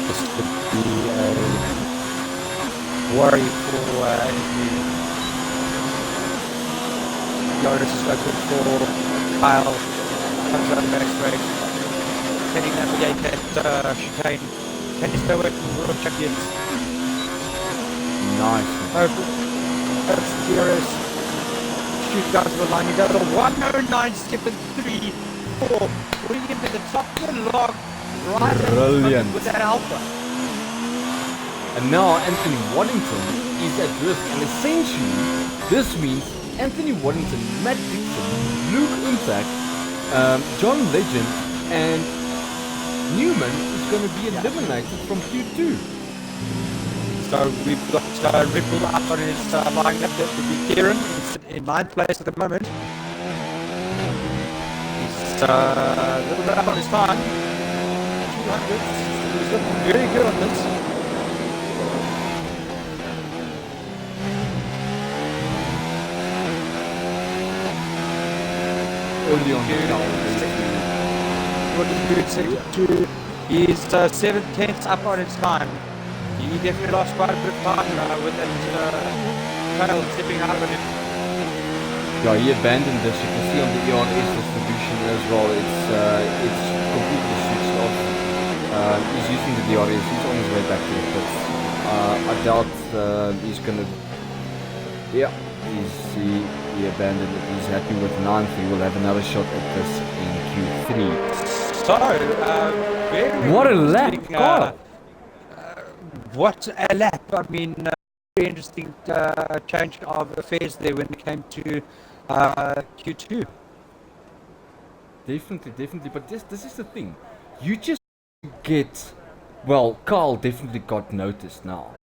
This could be a worry for Anthony. Jonas is open for Kyle. Comes out of the back straight. Can he navigate that chicane? Can he stay away from the world champions? Nice. That's furious. Shoot down to the line. He does a 109 skip and 3-4. Putting him in the top of the log. Right Brilliant. with that Alpha. And now Anthony Waddington is at risk, and essentially this means Anthony Waddington, Matt Dixon, Luke Untak, John Legend, and Newman is going to be eliminated from Q2. So we've got Red Bull up on his line up. That would be Kieran. He's in 9th place at the moment. He's a little bit up on his time. 200. He's looking very good on this. Early on What did you do? He's 7/10 up on his time. He definitely lost quite a bit of time with that tail tipping out of it. Yeah, he abandoned this. You can see on the ERS distribution as well. It's completely switched off. He's using the DRS. He's on his way back to the pits. I doubt he's gonna. Yeah, he abandoned it. He's happy with 9th. He will have another shot at this in Q3. So, very what a lap! What a lap! I mean, very interesting change of affairs there when it came to Q2. Definitely. But this is the thing. You just get... Well, Carl definitely got noticed now.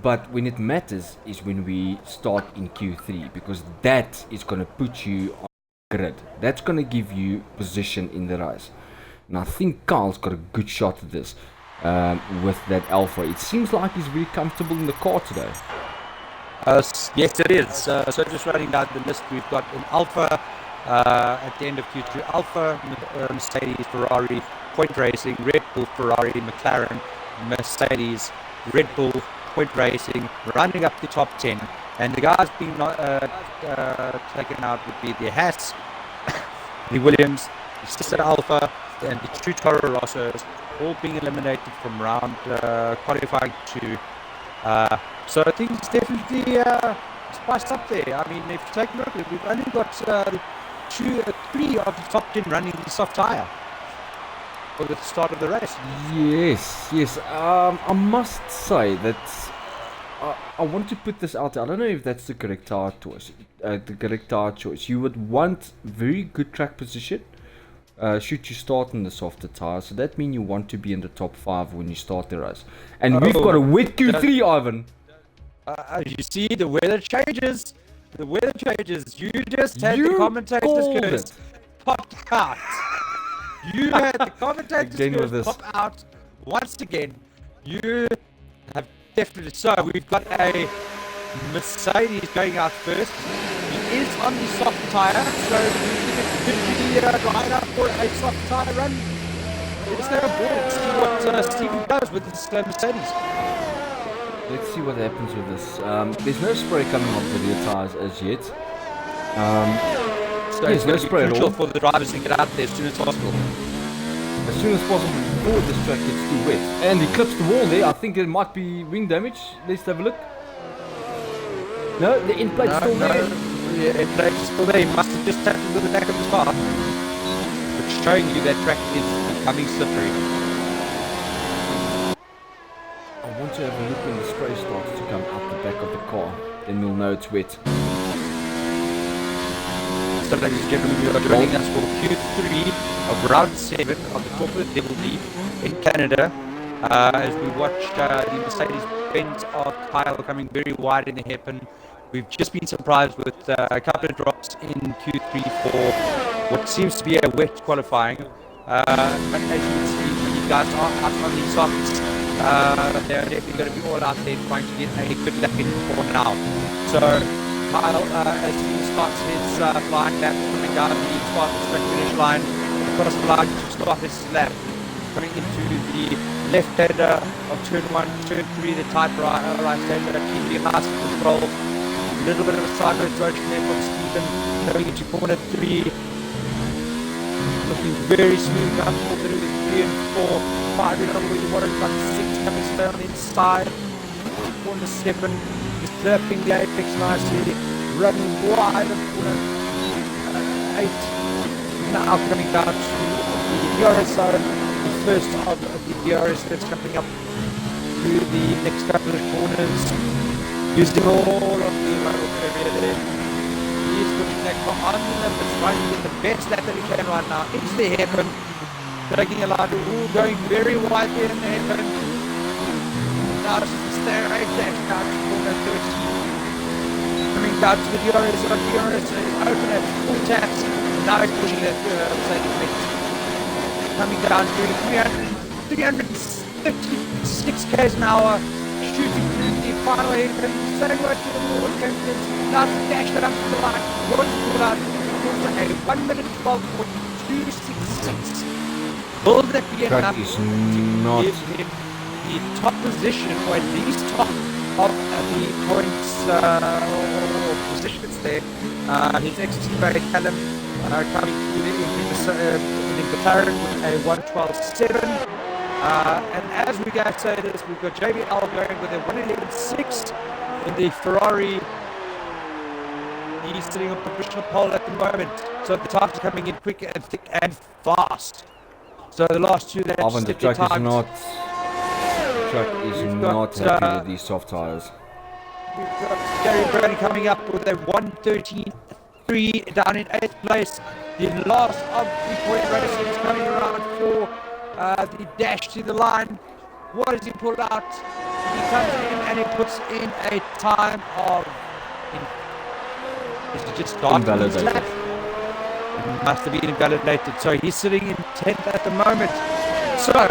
But when it matters is when we start in Q3. Because that is going to put you on the grid. That's going to give you position in the race. And I think Carl's got a good shot at this. With that Alpha. It seems like he's very comfortable in the car today. Yes, it is. So just running down the list, we've got an Alpha at the end of Q2. Alpha, Mercedes, Ferrari, Point Racing, Red Bull, Ferrari, McLaren, Mercedes, Red Bull, Point Racing, running up the top 10. And the guys being taken out would be the Haas, the Williams, the Sister Alpha, and the two Toro Rossos, all being eliminated from round qualifying 2. So things definitely spiced up there. I mean, if you take a look, we've only got 3 of the top 10 running the soft tyre for the start of the race. Yes. I must say that I want to put this out there. I don't know if that's the correct tire choice. You would want very good track position. Should you start in the softer tire, so that means you want to be in the top 5 when you start the race. And we've got a wet Q3, Ivan. You see, the weather changes. You just had the commentator's curse pop out. You had the commentator's curse pop out once again. You have definitely. So we've got a Mercedes going out first. He is on the soft tyre, so it could be right up for a soft tyre run. Let's go aboard and see what Stephen does with this Mercedes. Let's see what happens with this. There's no spray coming off the rear tyres as yet. So yes, no spray at all. For the drivers to get out there as soon as possible. As soon as possible before this track gets too wet. And he clips the wall there. I think there might be wing damage. Let's have a look. No, the end plate's still there. Yeah, end plate's still there. He must have just tapped into the back of his car. Which is showing you that track is becoming slippery. I want to have a look when the spray starts to come out the back of the car. Then we'll know it's wet. So ladies and gentlemen, we are joining us for Q3 of round 7 of the Corporate Devil League in Canada. As we watch the Mercedes-Benz of Kyle coming very wide in the hairpin. We've just been surprised with a couple of drops in Q3 for what seems to be a wet qualifying. But as you can see, you guys are out on these softs. They're definitely going to be all out there trying to get a good lap in for now. So Kyle, as he starts his flying lap, coming down the start finish line, across the line to start his lap, coming into the left-hander of turn 1, turn 3, the tight right-hander, keeping nice control. A little bit of a sideways motion there from Stephen, going into corner 3. Looking very smooth now, through 3 and 4. 5 in over the water, about 6 coming slow on the inside. Corner 7, he's slurping the apex nicely, running wide of corner 8. Now coming down to the DRS zone, the first of the DRS that's coming up through the next couple of corners, using all of the model area there. He's putting that car on the limits, trying to get the best lap that he can right now into the hairpin, taking a lot of going very wide there in the hairpin. Now it's just a stare right there down to corner 13. Coming down to the DRS zone, DRS is open at full taps. Now it's pushing that second mate. Coming down to 336 k's an hour, shooting through the final hairpin, setting right to the wall, now dash that up to the line, going to pull out a 1 minute 12.266. Will that be enough to give him the top position, or at least top of the points or positions there? His ex-teammate Callum coming to the McLaren with a 1:12.7. And as we guys say this, we've got JBL going with a 1:11.6 in the Ferrari. He's sitting on provisional pole at the moment, so the times are coming in quick and thick and fast. So the last 2 laps, Alvin, the track is not happy with these soft tyres. We've got Gary Brady coming up with a 1:13.3 down in 8th place. The last of the point races is coming around for the dash to the line. What does he pull out? He comes in and he puts in a time of... Is it just started? Invalidated. Must have been invalidated. So he's sitting in 10th at the moment. So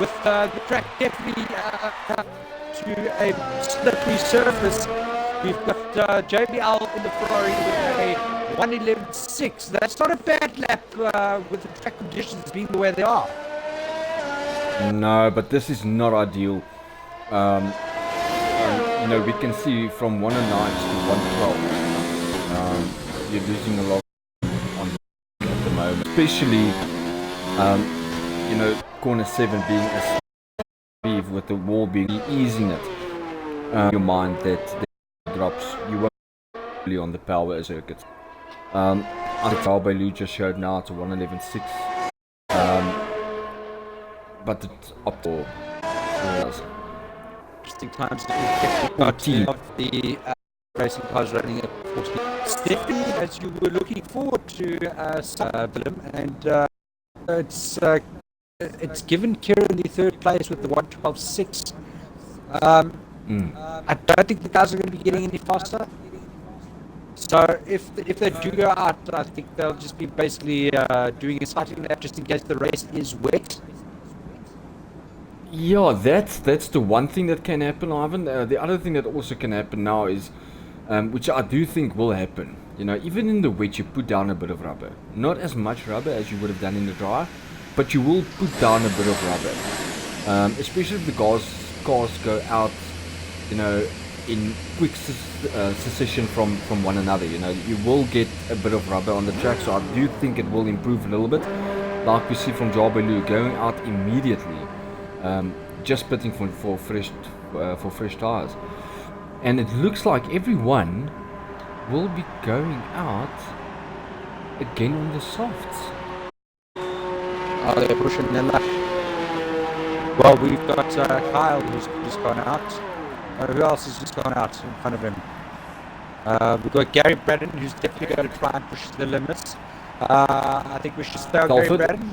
with the track definitely to a slippery surface, we've got JBL in the Ferrari with a 1:11.6. That's not a bad lap with the track conditions being the way they are. No, but this is not ideal. You know, we can see from 109 to 112. You're losing a lot on at the moment, especially you know, corner 7 being a speed with the wall being easing it. Your mind that the drops you won't really on the power circuit. I think Albelu just showed now to 111.6. But it's up to Interesting times of the racing cars running at 40. Stephanie, as you were looking forward to Willem, and it's given Kieran the third place with the 112.6. I don't think the guys are going to be getting any faster. So if they do go out, I think they'll just be basically doing a cycling lap just in case the race is wet. Yeah, that's the one thing that can happen, Ivan. The other thing that also can happen now is, which I do think will happen. You know, even in the wet, you put down a bit of rubber. Not as much rubber as you would have done in the dry, but you will put down a bit of rubber. Especially if the cars go out, you know, in quick succession from one another. You know, you will get a bit of rubber on the track, so I do think it will improve a little bit. Like we see from Jabelu going out immediately. Just pitting for fresh tires, and it looks like everyone will be going out again on the softs. Oh, they're pushing them up. Well, we've got Kyle who's just gone out. Who else has just gone out in front of him? We've got Gary Braddon, who's definitely going to try and push the limits. I think we should start Gary Braddon.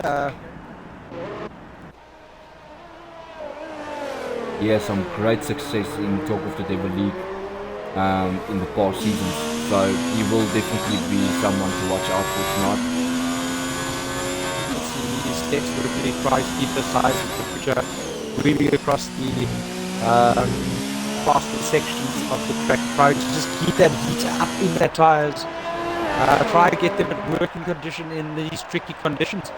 He has some great success in Talk of the Devil League in the past seasons, so he will definitely be someone to watch out for tonight. He's desperately trying to keep the size of the picture really across the faster sections of the track, trying to just keep that heat up in their tires, try to get them at working condition in these tricky conditions.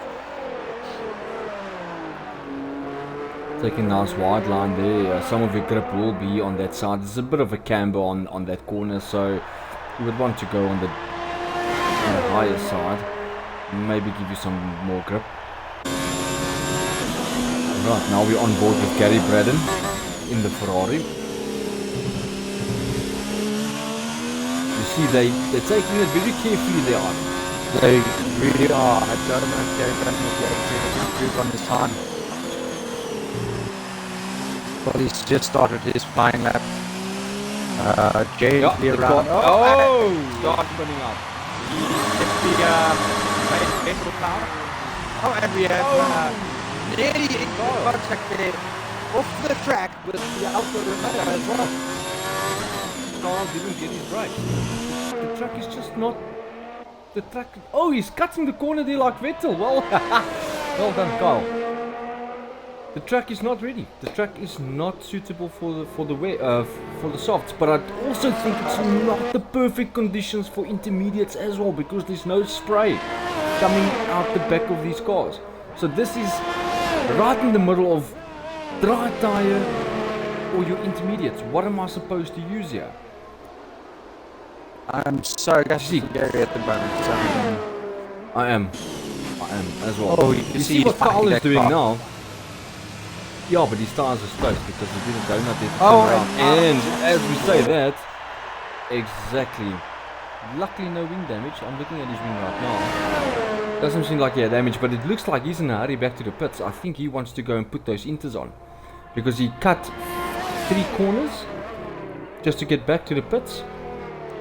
Taking a nice wide line there. Some of your grip will be on that side. There's a bit of a camber on that corner, so you would want to go on the higher side. Maybe give you some more grip. Right, now we're on board with Gary Braddon in the Ferrari. You see, they're taking it very carefully there on. They really are. I don't know if Gary Braddon will be able to improve on his time. Well, he's just started his flying lap. Jay will be around. Start spinning up. It's the power. Oh, and we have nearly in contact there off the track with the Alfa Romeo as well. Carl didn't get his brakes. The track is just not. The track. Oh, he's cutting the corner there like Vettel. Well, well done, Carl. The track is not ready. The track is not suitable for the softs. But I also think it's not the perfect conditions for intermediates as well, because there's no spray coming out the back of these cars. So this is right in the middle of dry tire or your intermediates. What am I supposed to use here? I'm sorry, guys. See Gary at the moment. I am as well. Oh, you see what Carl is doing now. Yeah, but his tires are spaced because he didn't go not there to turn around. And as we say that, exactly. Luckily no wing damage. I'm looking at his wing right now. Doesn't seem like he had damage, but it looks like he's in a hurry back to the pits. I think he wants to go and put those inters on, because he cut 3 corners just to get back to the pits.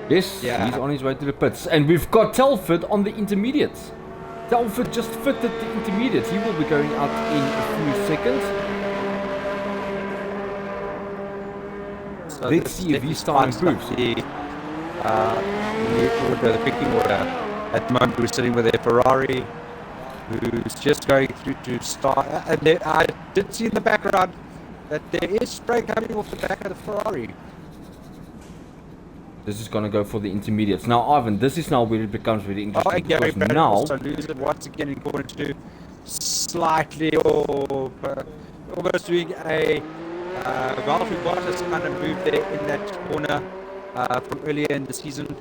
Yes, he's on his way to the pits. And we've got Telford on the intermediates. Telford just fitted the intermediates. He will be going out in a few seconds. So let's see if his time improves. The picking order. At the moment we're sitting with a Ferrari who's just going through to start. And I did see in the background that there is spray coming off the back of the Ferrari. This is going to go for the intermediates. Now, Ivan, this is now where it becomes really Oh, interesting. and Gary Because Brandon now, also loses it once again in corner two. Slightly off. Almost doing a Valtteri Bottas kind of move there in that corner from earlier in the season.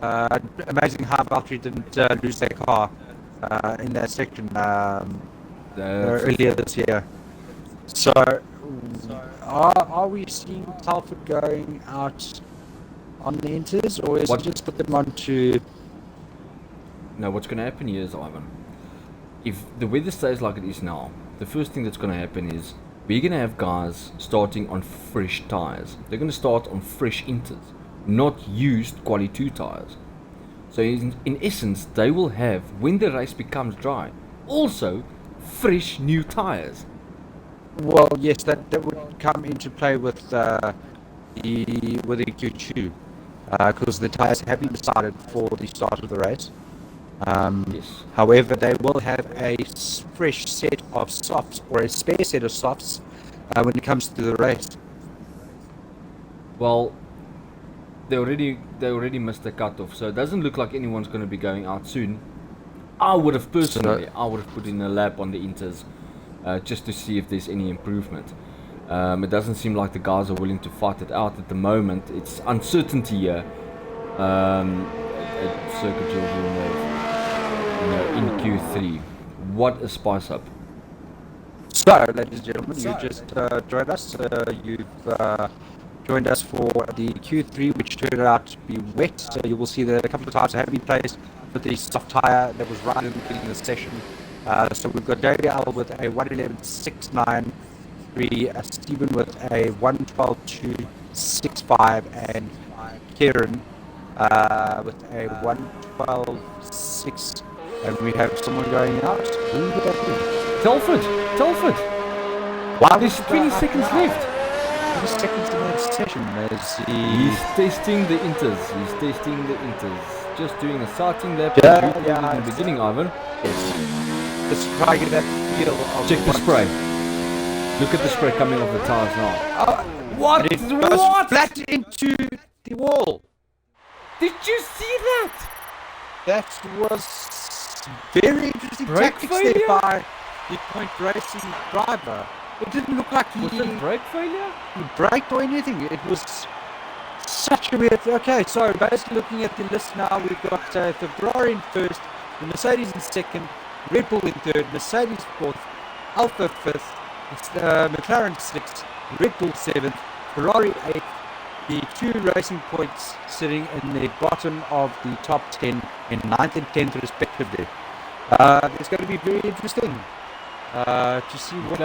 Amazing how Valtteri didn't lose their car in that section earlier this year. So, are we seeing Telford going out on the inters, or is What- it just put them on to... now what's going to happen here is, Ivan, if the weather stays like it is now, the first thing that's going to happen is we're going to have guys starting on fresh tires. They're going to start on fresh inters, not used quali 2 tires. So in essence, they will have, when the race becomes dry, also fresh new tires. Well, yes, that would come into play with the Q2 because the tyres have been decided for the start of the race. Yes. However, they will have a fresh set of softs or a spare set of softs when it comes to the race. Well, they already missed the cutoff, so it doesn't look like anyone's going to be going out soon. I would have personally, put in a lap on the inters just to see if there's any improvement. It doesn't seem like the guys are willing to fight it out at the moment. It's uncertainty here at Circuit Villeneuve, in Q3. What a spice up! So, ladies and gentlemen, you just joined us. You've joined us for the Q3, which turned out to be wet. So you will see that a couple of times have been placed with the soft tyre that was right in the beginning of the session. So we've got David L with a 111.693, Stephen with a 112.265, and Kieran with a 112.6. And we have someone going out. Who would that be? Telford! Why There's 20 seconds left. 20 seconds in that session as He's testing the inters. Just doing a starting lap. Yeah, You called yeah, it in the beginning, Ivan. Let's try to get that feel of Check the spray. Look at the spray coming off the tires now. What? And it goes flat into the wall. Did you see that? That was very interesting Brake tactics failure? there by the Point Racing driver. It didn't look like Was it brake failure? he braked or anything. It was such a weird... Okay, so basically looking at the list now, we've got the Ferrari in first, the Mercedes in second, Red Bull in third, Mercedes fourth, Alfa fifth, McLaren sixth, Red Bull seventh, Ferrari eighth, the two Racing Points sitting in the bottom of the top 10 in 9th and 10th respectively. It's going to be very interesting to see what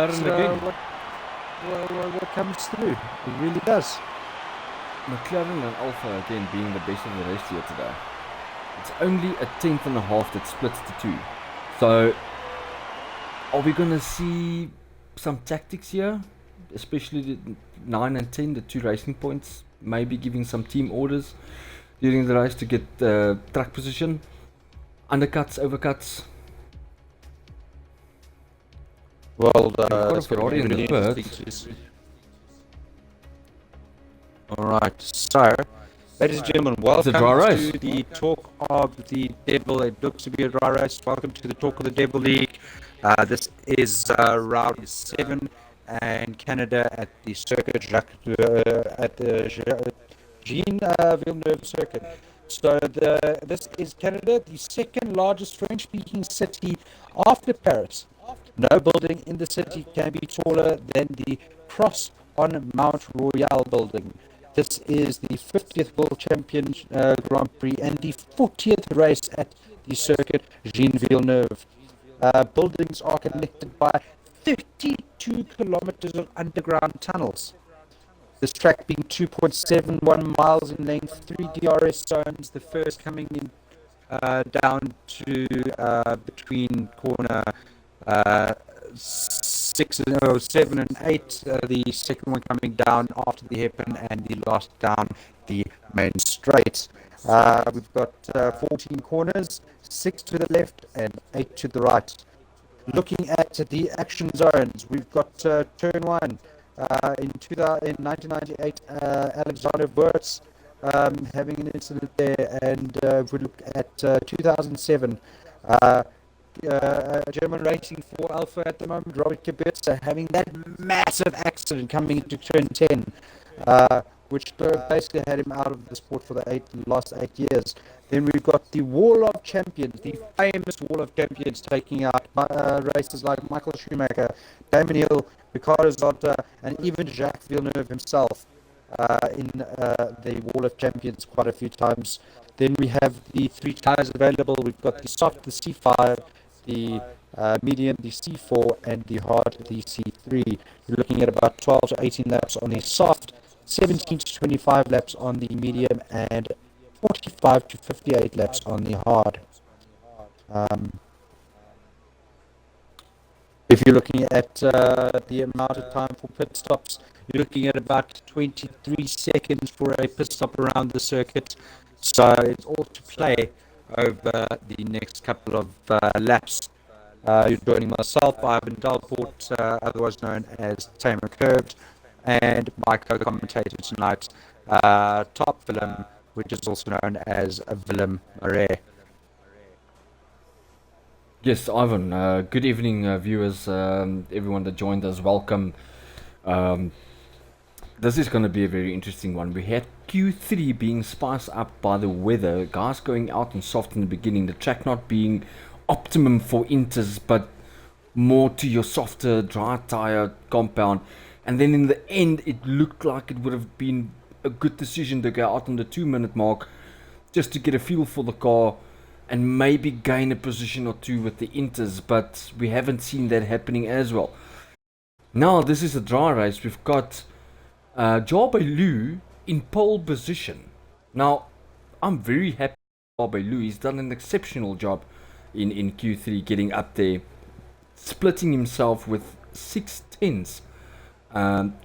comes through. It really does. McLaren and Alfa again being the best of the race here today. It's only a tenth and a half that splits the two. So, are we going to see some tactics here? Especially the 9 and 10, the two Racing Points, maybe giving some team orders during the race to get track position. Undercuts, overcuts. Well, got a that's gonna Ferrari be in the really pits. interesting to see. Alright, so, ladies and gentlemen, welcome dry race. to the Talk of the Devil. It looks to be a dry race. Welcome to the Talk of the Devil League. This is round 7 and Canada at the circuit, at the Jean Villeneuve circuit. So this is Canada, the second largest French-speaking city after Paris. No building in the city can be taller than the Cross on Mount Royal building. This is the 50th World Champion Grand Prix and the 40th race at the circuit Jean Villeneuve. Buildings are connected by 32 kilometers of underground tunnels. This track being 2.71 miles in length, 3 DRS zones, the first coming in down to between corner 7 and 8, the second one coming down after the hairpin, and the last down the main straight. We've got 14 corners, 6 to the left and 8 to the right. Looking at the action zones, we've got turn 1 in 1998, Alexander Wurz having an incident there. And if we look at 2007, a German racing for Alpha at the moment, Robert Kubica, having that massive accident coming into turn 10, which basically had him out of the sport for the last 8 years. Then we've got the Wall of Champions, the famous Wall of Champions, taking out races like Michael Schumacher, Damon Hill, Ricardo Zotta, and even Jacques Villeneuve himself in the Wall of Champions quite a few times. Then we have the three tires available. We've got the soft, the C5, the medium, the C4, and the hard, the C3. You're looking at about 12 to 18 laps on the soft, 17 to 25 laps on the medium, and 45 to 58 laps on the hard. If you're looking at the amount of time for pit stops, you're looking at about 23 seconds for a pit stop around the circuit. So it's all to play over the next couple of laps. You're joining myself, Ivan Dalport, otherwise known as Tamer Curved, and my co-commentator tonight, Top Willem, which is also known as Willem Marais. Yes, Ivan. Good evening, viewers. Everyone that joined us, welcome. This is going to be a very interesting one. We had Q3 being spiced up by the weather, guys going out and soft in the beginning, the track not being optimum for inters, but more to your softer dry tire compound. And then in the end, it looked like it would have been a good decision to go out on the 2-minute mark just to get a feel for the car and maybe gain a position or two with the inters, but we haven't seen that happening as well. Now, this is a dry race. We've got Jabelu in pole position. Now, I'm very happy with Jabelu. He's done an exceptional job in Q3, getting up there, splitting himself with 6/10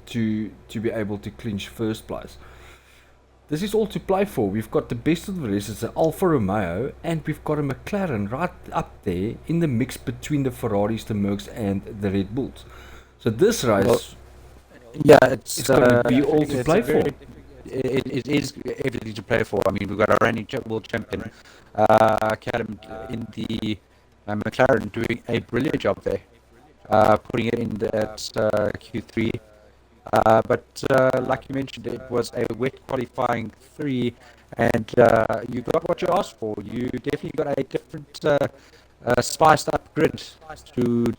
to be able to clinch first place. This is all to play for. We've got the best of the rest. It's an Alfa Romeo, and we've got a McLaren right up there in the mix between the Ferraris, the Mercs, and the Red Bulls. So this race, it's going to be all to play for. It is everything to play for. I mean, we've got our reigning world champion, Callum, in the McLaren, doing a brilliant job there, putting it in that Q3. But like you mentioned, it was a wet qualifying 3, and you got what you asked for. You definitely got a different spiced up grid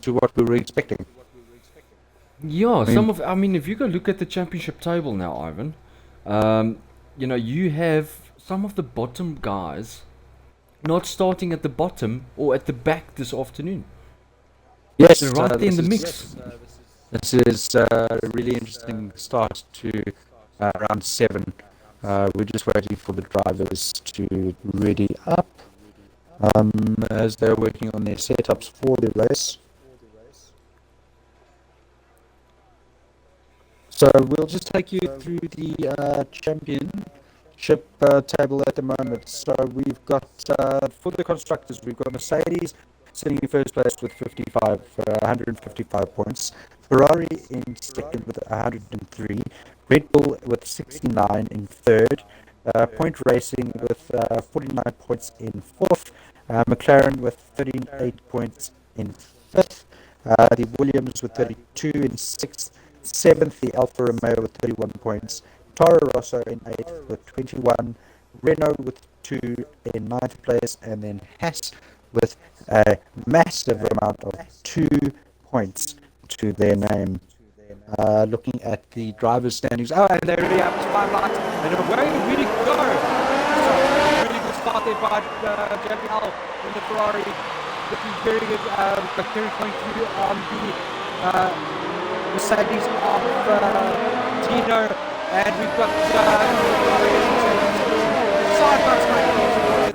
to what we were expecting. Yeah, I mean, if you go look at the championship table now, Ivan, you have some of the bottom guys not starting at the bottom or at the back this afternoon. Yes, they're right there in the mix. This is a really interesting start to round 7. We're just waiting for the drivers to ready up as they're working on their setups for the race. So we'll just take you through the championship table at the moment. So we've got, for the constructors, we've got Mercedes sitting in first place with 155 points. Ferrari in second with 103. Red Bull with 69 in third. Point Racing with 49 points in fourth. McLaren with 38 points in fifth. The Williams with 32 in sixth. Seventh, the Alfa Romeo with 31 points. Toro Rosso in eighth with 21. Renault with 2 in ninth place. And then Haas with a massive amount of 2 points to their name. Looking at the driver's standings. Oh, and they're really up to 5 lights. And away we go. So, really good start there by JPL in the Ferrari. Looking very good. Very going through on the Mercedes of Tino. And we've got side by side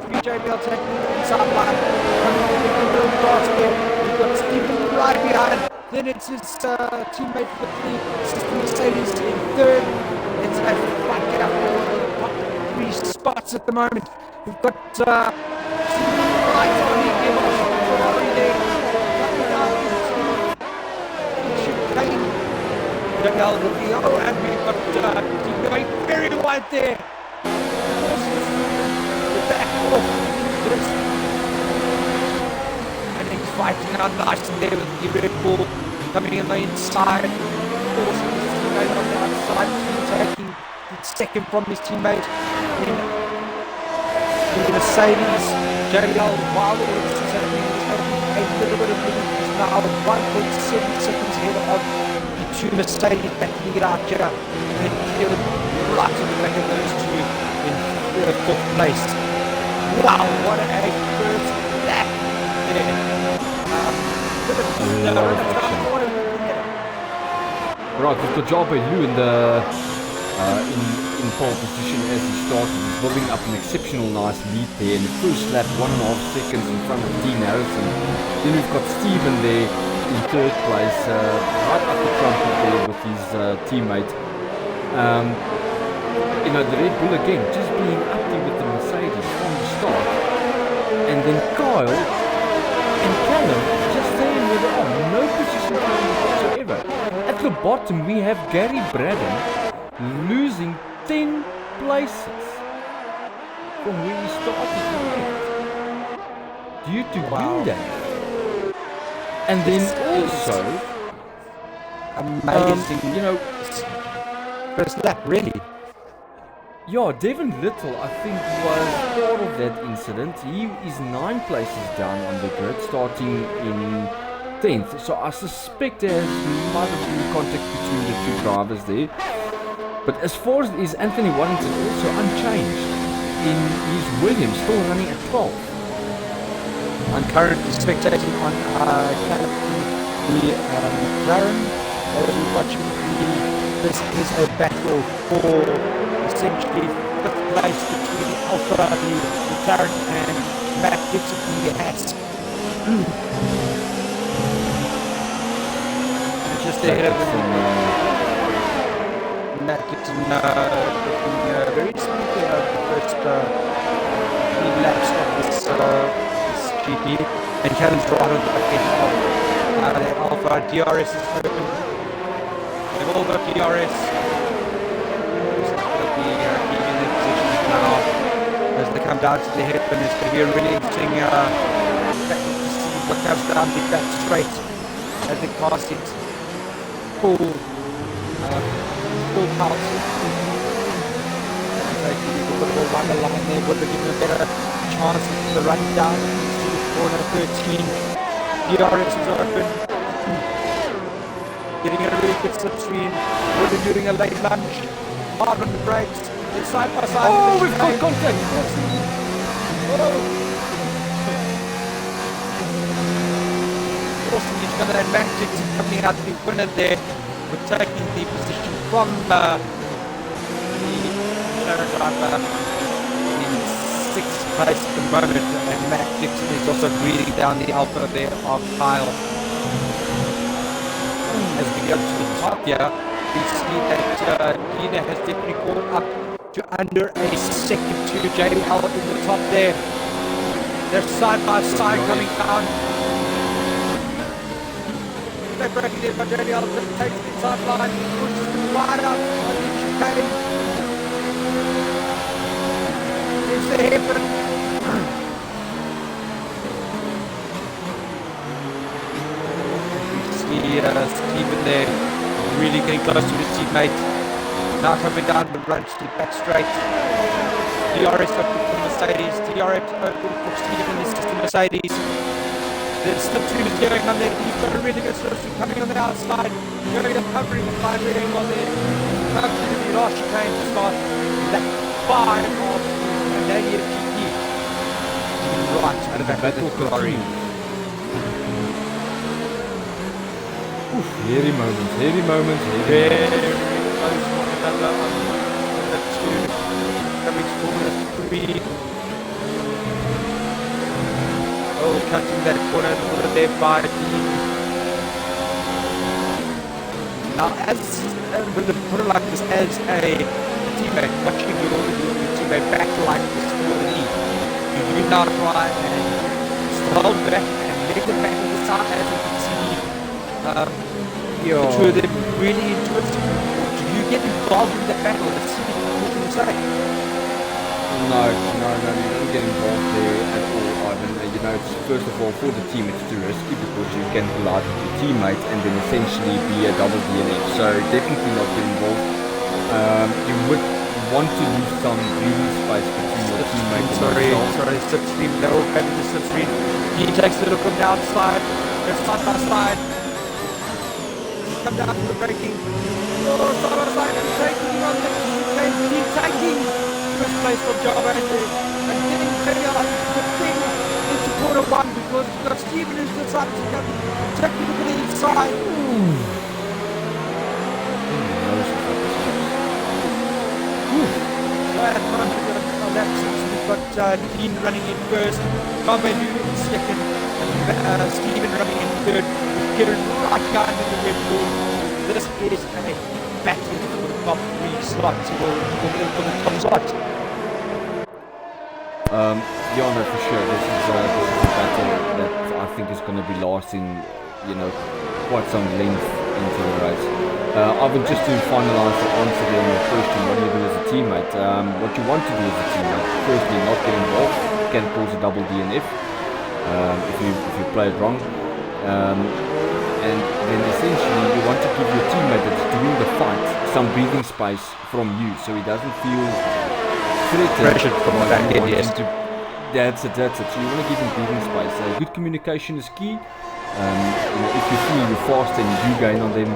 with JPL taking the inside line. Coming on with a little cross there. We've got Stephen right behind. Then it's his teammate with the Mercedes in third. It's a fight out for the top 3 spots at the moment. We've got lights on the Ferrari there. Coming down into chicane. And we've got team going very wide there. And he's fighting out nicely there with the Red Bull coming in the inside. Forcing his teammate on the outside, taking second from his teammate. In the Mercedes, JL, while all this is happening, is taking a little bit of lead. He's now 1.7 seconds ahead of the two Mercedes battling it out here. And Kevin right in the back of those two in fourth place. Wow, what a first lap there. Right, we've got Jarbe Lu in the in pole position as he started. He's building up an exceptional nice lead there in the first lap, 1.5 seconds in front of Dean Harrison. Then we've got Steven there in third place, right up the trumpet there with his teammate. The Red Bull again, just being up there with the Mercedes from the start. And then Kyle and Callum just staying where they are, no position change whatsoever. At the bottom we have Gary Braden losing 10 places from where he started due to wind damage. And then also amazing, first lap, really. Yeah, Devin Little, I think, was part of that incident. He is 9 places down on the grid, starting in 10th. So I suspect there might have been contact between the two drivers there. But as far as is Anthony Warrington also unchanged in his Williams, still running at 12. I'm currently spectating on the McLaren. Watching this is a battle for essentially 5th place between Alpha, the McLaren, and Matt Dixon in the Haas. Just ahead of Matt Dixon looking very smoothly over the first 3 laps of this GP, and Callum's right on the back end of the Alpha. DRS is open. They've all got DRS. As they come down to the hairpin, it's going to be a really interesting battle to see what comes down the back straight as they pass it full pulse. They can give a bit of a run line there, but they're giving a better chance of the run down to corner 13. DRS is open. Getting a really good slipstream. We're doing a late lunge. Hard on the brakes. It's side by side. Oh, we've got contact. Awesome, he's got an advantage coming out the winner there. We're taking the position from the McLaren driver in 6th place at the moment, and Matt Dixon is also breathing down the Alpha there of Kyle. As we go to the top here, we see that Dina has definitely caught up to under a second to JL in the top there. They're side by side coming down. They're breaking it, but JL takes the inside line, pushes them right up on the chicane. It's the hairpin. Steven there, really getting close to his teammate. Now coming down the run to the back straight. DRS open for Mercedes. DRS open for Steven. This is the Mercedes. There's slip stream is going on there. He's got a really good slip stream coming on the outside. Going up covering the line really well there. Come to the last chicane to start lap 5 of the Canadian GP. Right to the back of the Ferrari. Hairy moments, very close one another on the 2, coming forward 3. Oh, cutting that corner there by Dean. Now, as with the put it like this, as a teammate, watching your teammate back like this for the lead, you do now try and hold back and let them back to the side, as you can see. The two of them really into it. Do you get involved in the battle? Let's see what you can say. No, you don't get involved there at all, Ivan. You know, it's, first of all, for the team, it's too risky because you can collide with your teammates and then essentially be a double DNF. So definitely not get involved. You would want to leave some breathing space between your teammate and yourself. Sorry, slipstream, they're all having the slipstream. He takes a look on the outside, they're side by side. Come down to the braking. Oh, side by side, and taking on the keep taking first place from Java and getting very out the thing into quarter one because you've got Steven who's decided to come technically to the inside. At the moment, on that section, we've got Dean running in first, Kamelu in second, and Stephen running in third, with Kieran right behind in the Red Bull. This is a battle for the top 3 slots, for the top slot. Yeah, no, for sure. This is a battle that I think is going to be lasting, you know, quite some length into the race. Ivan, just to finalise the answer there on your question, what do you do as a teammate? What you want to do as a teammate, firstly, not get involved. You can cause a double DNF if you play it wrong. And then essentially you want to give your teammate that's doing the fight some breathing space from you so he doesn't feel threatened. Pressured from the back end, yes. That's it. So you want to give him breathing space. Good communication is key. You know, if you see you're fast and you do gain on them,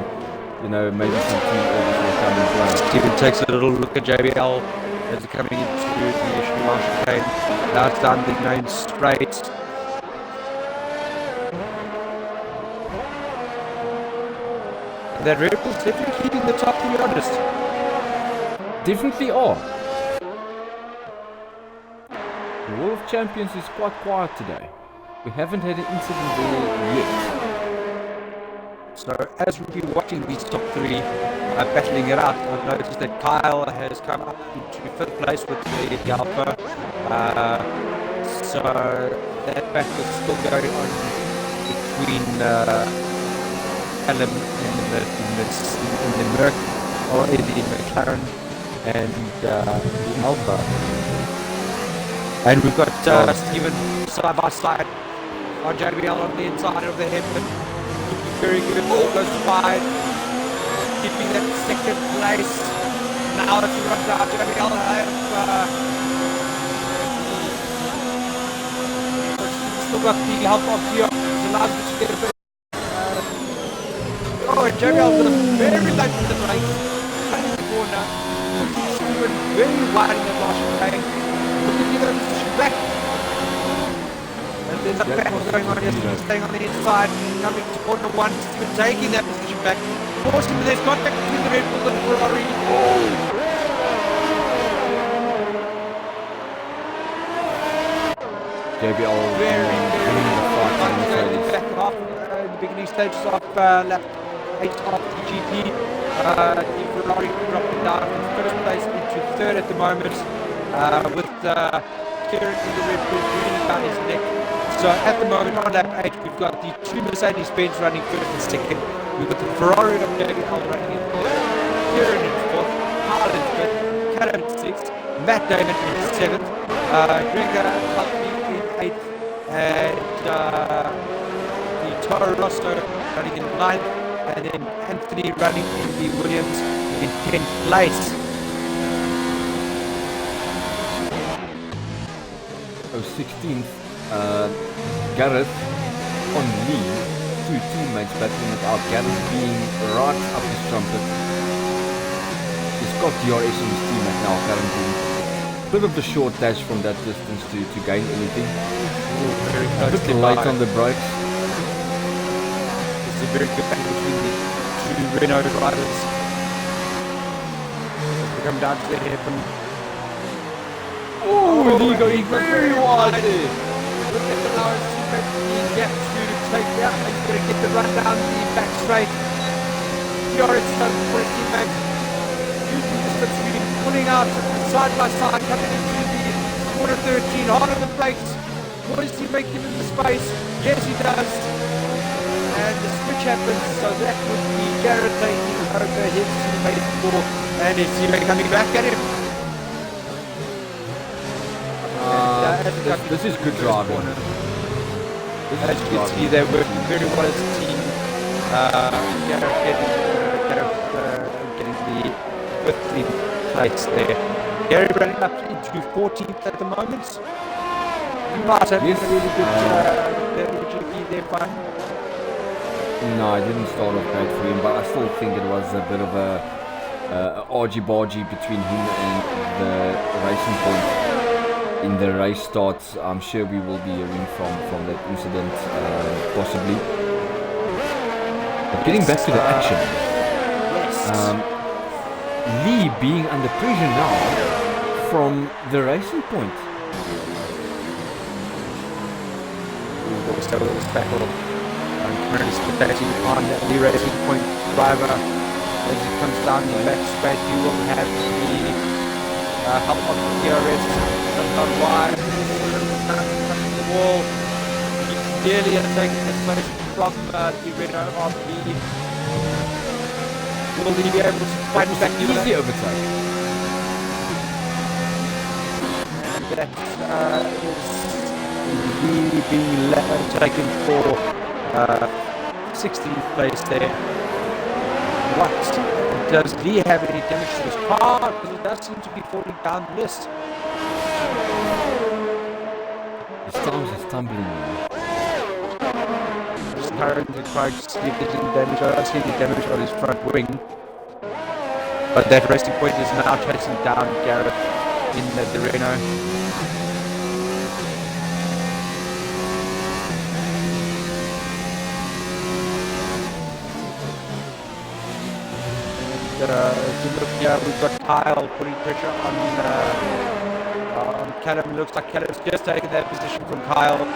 you know, maybe some team orders will come in play. Stephen takes a little look at JBL as they're coming into the Ishmael chicane. Now it's down the main straight. And that Red Bull's definitely keeping the top, to be honest. Definitely are. The World of Champions is quite quiet today. We haven't had an incident there yet. So as we've been watching these top 3 battling it out, I've noticed that Kyle has come up into 5th place with the Alpha. So that battle is still going on between Callum in the Merc, or in the McLaren and the Alpha. And we've got Stephen side by side on JBL on the inside of the headman. Very good, all goes wide, keeping that second place. Now if you run down JBL, still got the help of Gio, it's allowed to get a bit. And JBL's got a very late in the race, cutting the corner, Stephen very wide in the last train, looking to get a back. And there's a battle going on here, Stephen staying on the inside, coming to corner 1, Stephen taking that position back, forcing there's contact between the Red Bull and Ferrari. JBL Very the back off in the beginning stages of lap 8 of the GP. The Ferrari dropping down from 1st place into 3rd at the moment, with Kieran in the Red Bull breathing down his neck. So at the moment on lap 8 we've got the 2 Mercedes-Benz running 1st and 2nd. We've got the Ferrari of JBL running in 3rd, Kieran in 4th, Kyle in 5th, Callum in 6th, Matt Damon in 7th, Gregor Hutley in 8th, and the Toro Rosso running in 9th, and then Anthony running in the Williams in 10th place. Oh, 16th, Gareth on lead, 2 teammates battling it out. Gareth being right up his trumpet. He's got DRS on his teammate now currently. Bit of a short dash from that distance to gain anything. Very A bit late on the brakes. It's a very good battle between the 2 Renault drivers. We come down to the hairpin. Oh, he got very wide there. Look at the lowest he gets to take out. He's going to get the run down the back straight. DRS done for his teammate. Using the slipstream, pulling out side by side, coming into the quarter 13, hard on the brakes. What does he make him in the space? Yes, he does. And the switch happens, so that would be Garrett taking over his teammate 4, and his teammate coming back at him. This is good driving. As you can see, they work very well as a team. Gareth getting the 15th place there. Gary running up into 14th at the moment. You might have Yes, a really good GP there, fine. No, I didn't start off great for him, but I still think it was a bit of a argy-bargy between him and the racing point. In the race starts, I'm sure we will be hearing from that incident, possibly. But getting back to the action, Lee being under pressure now from the racing point. Also, this battle currently spectating on the racing point driver as he comes down the back straight. You will have the help of the DRS on wide the wall. He's clearly taking this place from the Renault RP. Will he be able to fight back? Easy overtake. That is really being taken for 16th place there. What? Does Lee have any damage to his car? Because it does seem to be falling down the list. His times is tumbling now. Just currently trying to see if there's any damage. I don't see any damage on his front wing. But that racing point is now chasing down Gareth in the Renault. If you look here, we've got Kyle putting pressure on Callum. Looks like Callum's just taken that position from Kyle.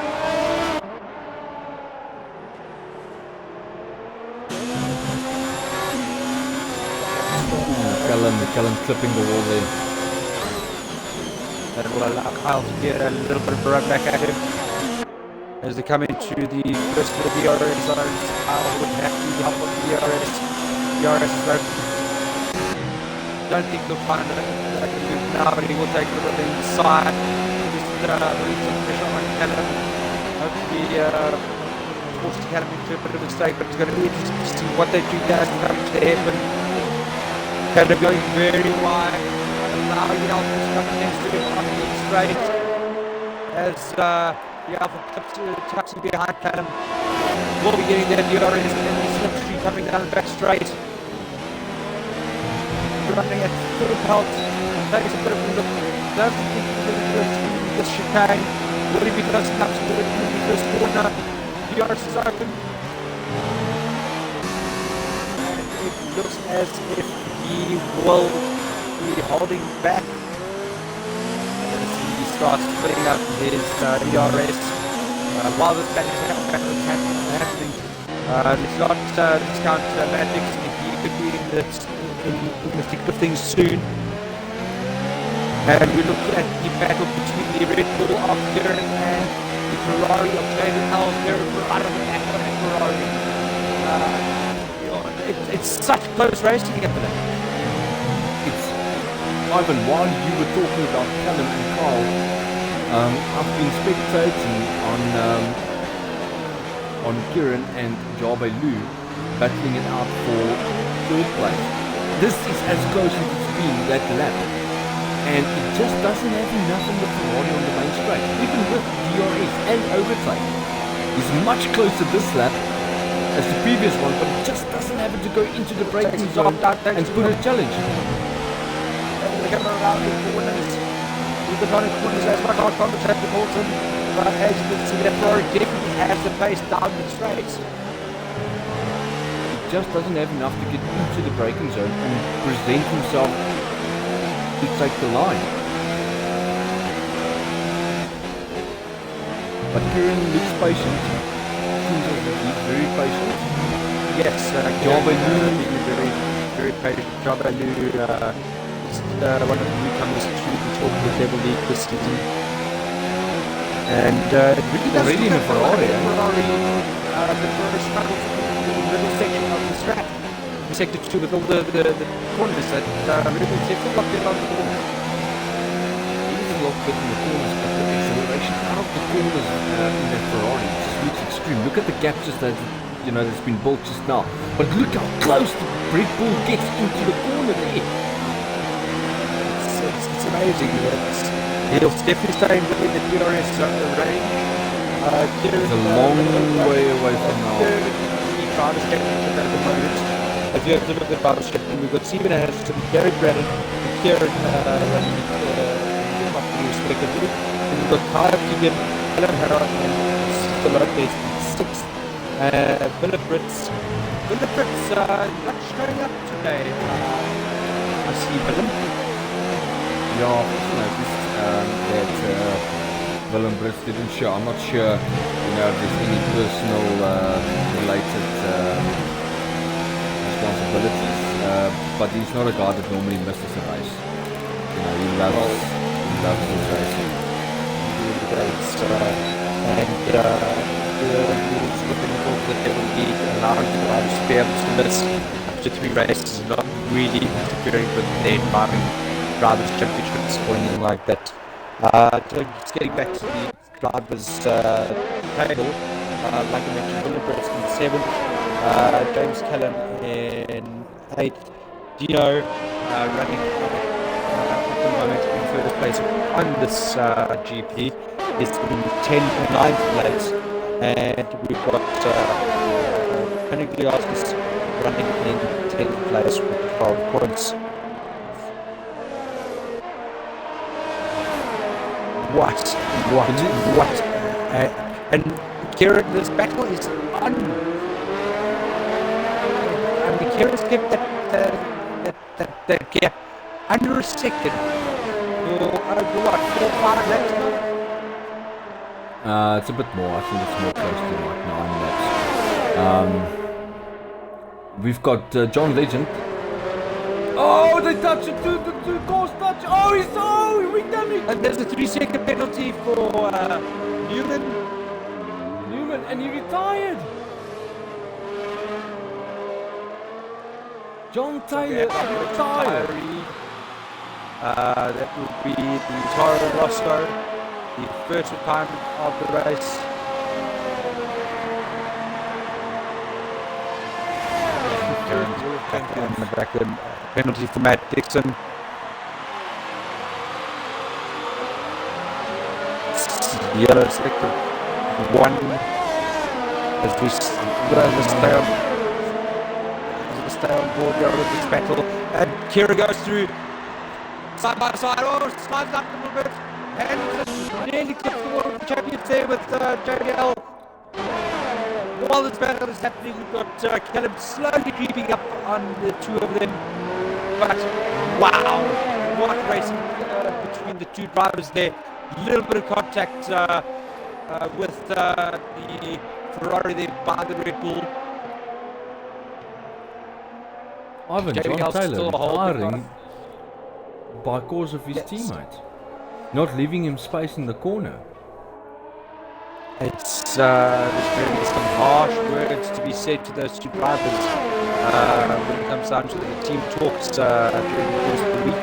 Callum clipping the wall there. That will allow Kyle to get a little bit of a run back at him. As they come into the first of the DRS zones, Kyle would have to help with the DRS. DRS is open. Don't think they'll find it now, but he will take a little bit inside. Just releasing pressure on Callum. Hopefully, forces Callum into a bit of a mistake, but it's going to be interesting to see what they do there as they come to the hairpin. Callum going very wide, allowing the Alpha to come next to him on the straight. As the Alpha tucks in behind Callum, will be getting their DRS and then the slipstream coming down the back straight. Running at full pelt, takes a bit of a look, doesn't think he's going to do this chicane. Will he be close enough to do it in the first corner? DRS is open. And it looks as if he will be holding back as he starts filling up his DRS. While this battle is happening, let's not discount Matt Dixon. He could be in the thick of things soon. And we look at the battle between the Red Bull of Kieran and the Ferrari of David Howell. Right on the back of the Ferrari. It's such close racing at the moment. It's Ivan, while you were talking about Callum and Carl, I've been spectating on Kieran and Jabe Lu battling it out for third place. This is as close as it's been that lap, and it just doesn't have enough on the Ferrari on the main straight. Even with DRS and overtake, it's much closer this lap as the previous one, but it just doesn't have it to go into the braking zone and put a challenge. They're coming around the corners. We've got on the corners as much on contact with Bolton, but as you can see, that Ferrari definitely has the pace down the straights. Just doesn't have enough to get into the braking zone and present himself to take the line. But Kieran looks patient. Seems as if he's very patient. Yes, Jabe Lu very patient. Jabe Lu is one of the newcomers to the Talk with Level League this season. And it really does already in a Ferrari. The Ferrari struggles in the middle section of the track. In sector 2 with all the corners that really they've got their own corner. He's a lot better in the corners, but the acceleration acceleration out of the corners in that Ferrari. It just looks extreme. Look at the gap just that, that's been built just now. But look how close the Red Bull gets into the corner there. It's amazing. He'll definitely stay in the DRS range. It's a long way away from now. The driver's championship at the moment. If you have to look at the driver's championship, we've got Stephen Ashton, Gary Brennan, and Kieran running respectively. And we've got Kyle Keegan, Alan Harrod, and Steve Lopez in 6th. Philip Ritz. Philip Ritz not showing up today. I see Willem. Yeah, I've also noticed that Willem Brits didn't show. I'm not sure, if there's any personal related responsibilities, but he's not a guy that normally misses a race. He loves his racing. The rules within the book that they will be allowed the drivers to be able to miss up to 3 races, not really interfering with their drivers' championships or anything like that. Just getting back to the drivers' table, like I mentioned, Willem Brits in 7th, James Callum in 8th, Dino running at the moment in first place on this GP is in 10th and 9th place, and we've got Panagliasis running in 10th place with 12 points. What? And Kieran, this battle is on. I mean, Kieran's kept that gap under a second. For what? 4-5 laps now? It's a bit more. I think it's more close to like 9 laps. We've got John Legend. Oh, they touch it. The two cars touch. We done it. And there's a 3-second penalty for Newman, and he retired. John Taylor retired. That would be the Toro Rosso, the first retirement of the race. Back on the back end. Penalty for Matt Dixon. Yellow selected 1 as we stay on board here with this battle. And Kira goes through side by side. Slides up a little bit. And nearly clips the wall of the champions there with JDL. While this battle is happening, we've got Caleb slowly creeping up on the 2 of them. But wow, what racing between the 2 drivers there. Little bit of contact with the Ferrari there by the Red Bull. Ivan, John Taylor retiring by cause of his teammate. Not leaving him space in the corner. It's there's really some harsh words to be said to those 2 drivers when it comes down to the team talks during the course of the week.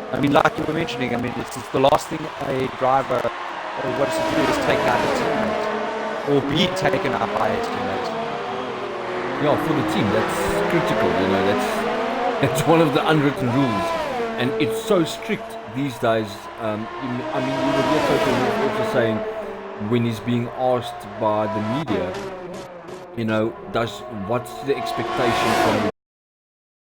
I mean, like you were mentioning, it's the last thing a driver wants to do is take out a teammate or be taken out by his teammate. Yeah, for the team, that's critical. That's one of the unwritten rules, and it's so strict these days. You would hear Toto also saying, when he's being asked by the media, what's the expectation from the